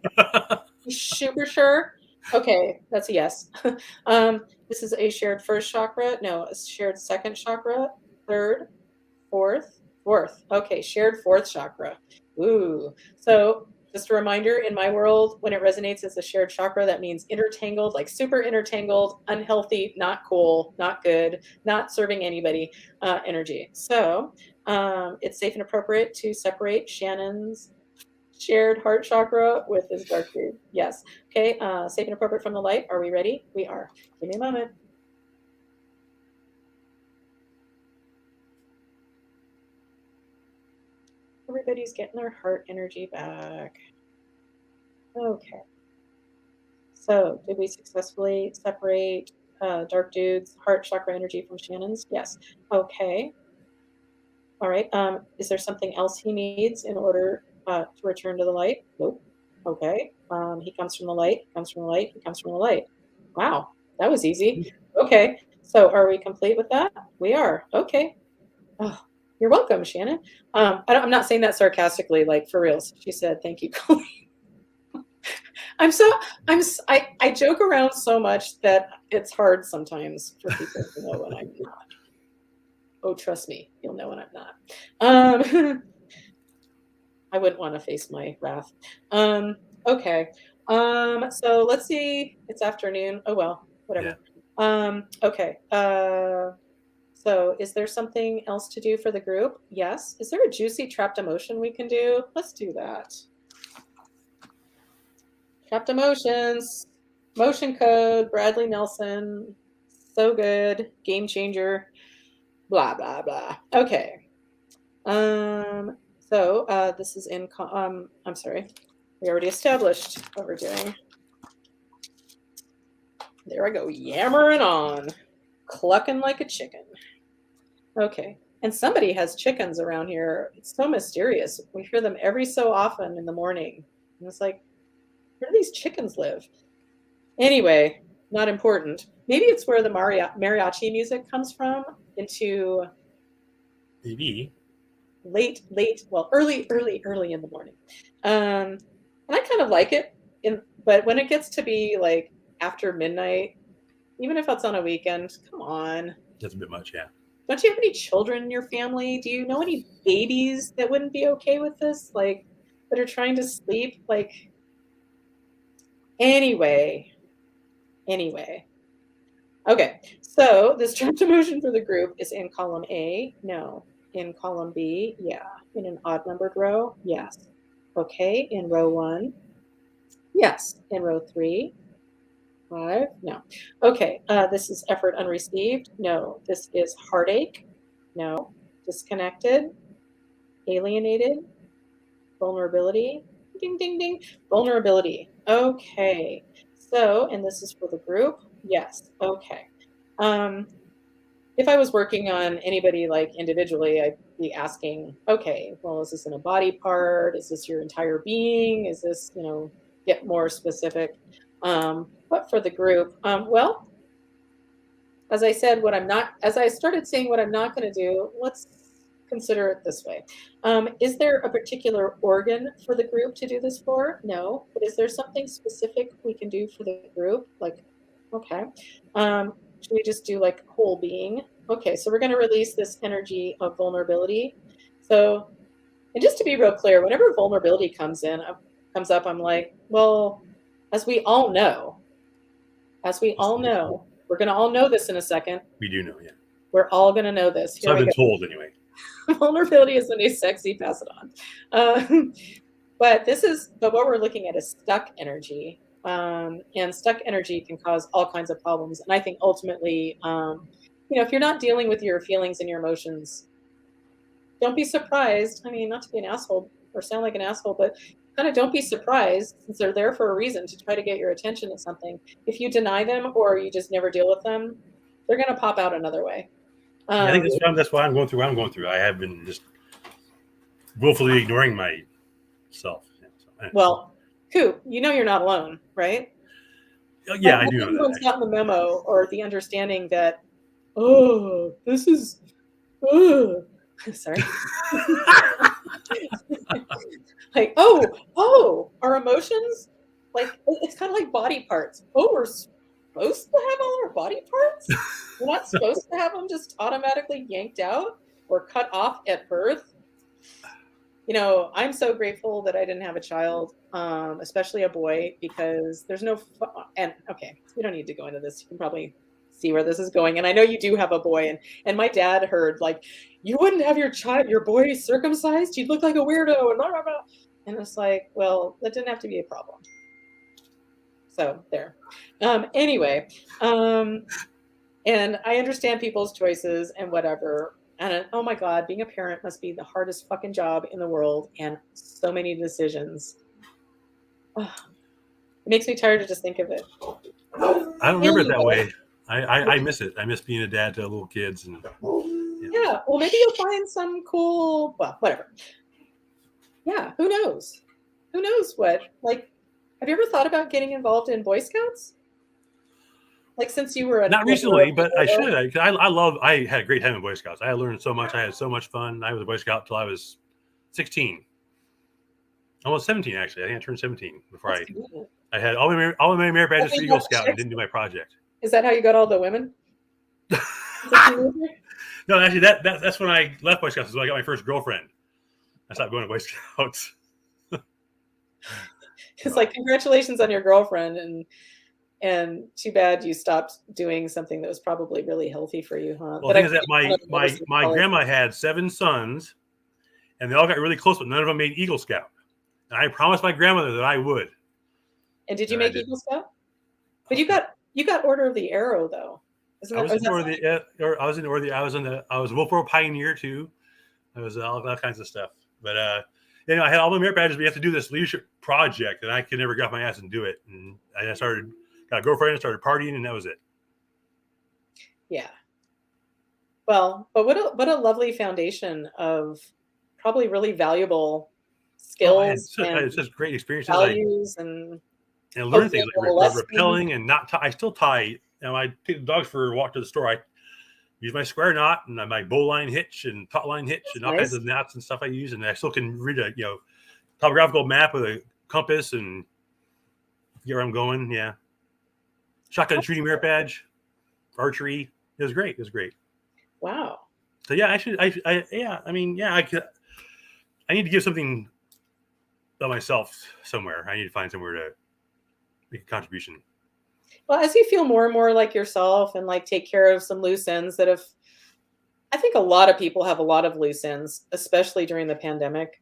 You super sure? Okay, that's a yes. This is a shared first chakra. No, a shared second chakra, third, fourth. Okay, shared fourth chakra. Ooh. So just a reminder, in my world, when it resonates as a shared chakra, that means intertangled, like super intertangled, unhealthy, not cool, not good, not serving anybody energy. So it's safe and appropriate to separate Shannon's shared heart chakra with his dark dude. Yes. Okay. Safe and appropriate from the light. Are we ready? We are. Give me a moment. Everybody's getting their heart energy back. Okay. So, did we successfully separate Dark Dude's heart chakra energy from Shannon's? Yes. Okay. All right. Is there something else he needs in order to return to the light? Nope. Okay. He comes from the light. He comes from the light. He comes from the light. Wow, that was easy. Okay. So, are we complete with that? We are. Okay. Oh, you're welcome, Shannon. I'm not saying that sarcastically, like for reals. She said, "Thank you, Colleen." I'm so I joke around so much that it's hard sometimes for people to know when I'm not. Oh, trust me, you'll know when I'm not. I wouldn't want to face my wrath. Um, okay. So let's see. It's afternoon. Oh well, Yeah. whatever. Okay. So is there something else to do for the group? Yes. Is there a juicy trapped emotion we can do? Let's do that. Trapped emotions. Motion code, Bradley Nelson. So good. Game changer. Blah blah blah. Okay. This is I'm sorry. We already established what we're doing. There I go, yammering on, clucking like a chicken. Okay. And somebody has chickens around here. It's so mysterious. We hear them every so often in the morning. And it's like, where do these chickens live? Anyway, not important. Maybe it's where the mariachi music comes from into Maybe. early in the morning. And I kind of like it. But when it gets to be like after midnight, even if it's on a weekend, come on. That's a bit much, yeah. Don't you have any children in your family? Do you know any babies that wouldn't be okay with this? Like, that are trying to sleep? Like, anyway. Anyway. Okay. So this trapped emotion for the group is in column A. No. In column B. Yeah. In an odd numbered row. Yes. Okay. In row 1. Yes. In row 3. 5. No. Okay. This is effort unreceived. No. This is heartache. No. Disconnected. Alienated. Vulnerability. Ding, ding, ding. Vulnerability. Okay. So, and this is for the group. Yes. Okay. Um, if I was working on anybody like individually, I'd be asking, okay, well, is this in a body part? Is this your entire being? Is this, get more specific? But for the group, well, as I said, as I started saying what I'm not going to do, let's consider it this way. Is there a particular organ for the group to do this for? No. But is there something specific we can do for the group? Like, okay. Should we just do like whole being? Okay, so we're going to release this energy of vulnerability. So, and just to be real clear, whenever vulnerability comes up, I'm like, well, as we all know, we're going to all know this in a second. We do know, yeah. We're all going to know this. So I've been told anyway. Vulnerability is the new sexy, pass it on. But what we're looking at is stuck energy. And stuck energy can cause all kinds of problems. And I think ultimately, if you're not dealing with your feelings and your emotions, don't be surprised. I mean, not to be an asshole or sound like an asshole, but kind of don't be surprised, since they're there for a reason, to try to get your attention at something. If you deny them or you just never deal with them, they're going to pop out another way. I think that's why I'm going through what I'm going through. I have been just willfully ignoring myself. Well, Coop, you're not alone, right? Yeah, I do know that. Everyone's gotten the memo or the understanding that, this is, sorry. Like, our emotions, like, it's kind of like body parts. Oh, we're supposed to have all our body parts? We're not supposed to have them just automatically yanked out or cut off at birth? I'm so grateful that I didn't have a child, especially a boy, because there's no and okay, we don't need to go into this. You can probably see where this is going. And I know you do have a boy, and my dad heard, like, you wouldn't have your boy circumcised? You'd look like a weirdo, and blah, blah, blah. And it's like, well, that didn't have to be a problem. So there. Anyway, and I understand people's choices and whatever. And oh my God, being a parent must be the hardest fucking job in the world, and so many decisions. It makes me tired to just think of it. I don't remember it that way. I miss it. I miss being a dad to little kids. And yeah, well, maybe you'll find some cool, well, whatever. Yeah, who knows? Who knows what? Like, have you ever thought about getting involved in Boy Scouts? Like, since you were not recently, but I should. I had a great time in Boy Scouts. I learned so much. I had so much fun. I was a Boy Scout till I was 16, almost 17 actually. I think I turned 17 before I had all my merit badges for Eagle Scout and didn't do my project. Is that how you got all the women? No, actually, that's when I left Boy Scouts. Is when I got my first girlfriend. I stopped going to Boy Scouts. It's like, congratulations on your girlfriend, and too bad you stopped doing something that was probably really healthy for you, huh? Well, the thing is that my grandma had 7 sons, and they all got really close, but none of them made Eagle Scout. And I promised my grandmother that I would. And did you make Eagle Scout? But you got Order of the Arrow, though. I was in Order the. I was Wolfboro Pioneer too. I was all kinds of stuff. But I had all my merit badges. We have to do this leadership project, and I could never get off my ass and do it. And I got a girlfriend and started partying, and that was it. Yeah. Well, but what a lovely foundation of probably really valuable skills. I had such great experiences. Values and learn things like rappelling and not. I still tie. I take the dogs for a walk to the store. I use my square knot and my bowline hitch and taut line hitch and all kinds of knots and stuff I use, and I still can read a topographical map with a compass and get where I'm going. Yeah, shotgun shooting merit badge, archery. It was great. Wow. So yeah, I need to give something of myself somewhere. I need to find somewhere to make a contribution. Well, as you feel more and more like yourself and like take care of some loose ends I think a lot of people have a lot of loose ends, especially during the pandemic,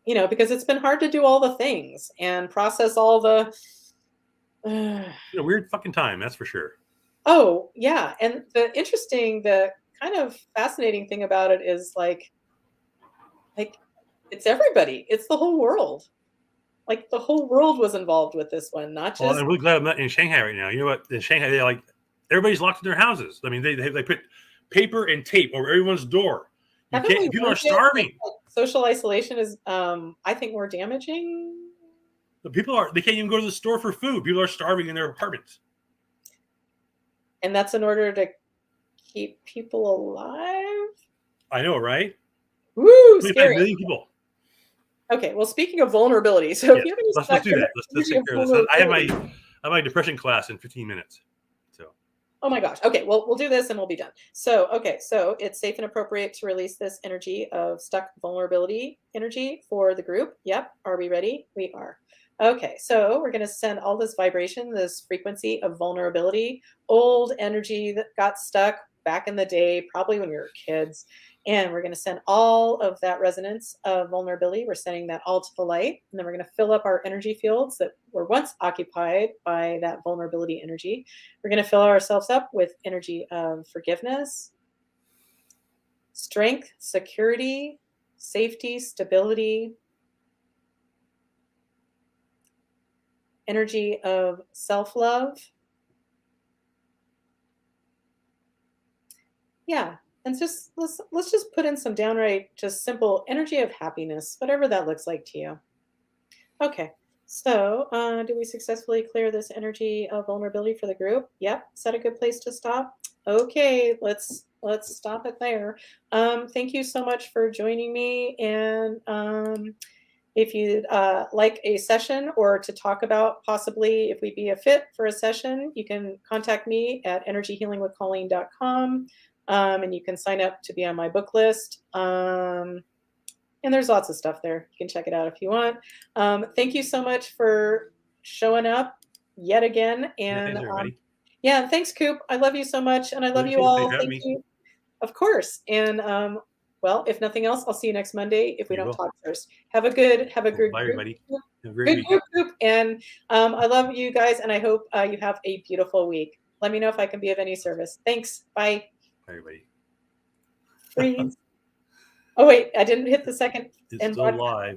because it's been hard to do all the things and process all the Weird fucking time, that's for sure. Oh, yeah, and the kind of fascinating thing about it is, like, it's everybody, it's the whole world. Like, the whole world was involved with this one, not Well, just I'm really glad I'm not in Shanghai right now. You know what? In Shanghai, they like everybody's locked in their houses. I mean, they put paper and tape over everyone's door. You haven't can't. we People are learned yet that, starving. like, social isolation is, I think, more damaging? The people are. They can't even go to the store for food. People are starving in their apartments. And that's in order to keep people alive? I know, right? Woo, 25 scary. million people. Okay, well, speaking of vulnerability, so if Yes, you have any let's do stuff that. Let's energy of take care of this. I vulnerability. have my depression class in 15 minutes. So Oh my gosh. Okay, well, we'll do this and we'll be done. So, okay, so it's safe and appropriate to release this energy of stuck vulnerability energy for the group. Yep. Are we ready? We are. Okay, so we're going to send all this vibration, this frequency of vulnerability, old energy that got stuck back in the day, probably when we were kids. And we're going to send all of that resonance of vulnerability. We're sending that all to the light. And then we're going to fill up our energy fields that were once occupied by that vulnerability energy. We're going to fill ourselves up with energy of forgiveness, strength, security, safety, stability, energy of self-love. Yeah, and just let's just put in some downright just simple energy of happiness, whatever that looks like to you. Okay. So, do we successfully clear this energy of vulnerability for the group? Yep. Is that a good place to stop? Okay, let's stop it there. Thank you so much for joining me. And if you'd like a session or to talk about possibly if we'd be a fit for a session, you can contact me at energyhealingwithcolleen.com, and you can sign up to be on my book list. And there's lots of stuff there. You can check it out if you want. Thank you so much for showing up yet again. yeah, And thanks everybody. yeah, thanks, Coop. I love you so much. And I love Really you cool. Thanks all. for having Thank me. you. Of course. And well, if nothing else, I'll see you next Monday if we You don't will. talk first. Have a good Bye group. everybody. Have a great Good week. group. And I love you guys. And I hope you have a beautiful week. Let me know if I can be of any service. Thanks. Bye. Bye everybody. Freeze. Oh, wait. I didn't hit the second It's end still broadcast. live.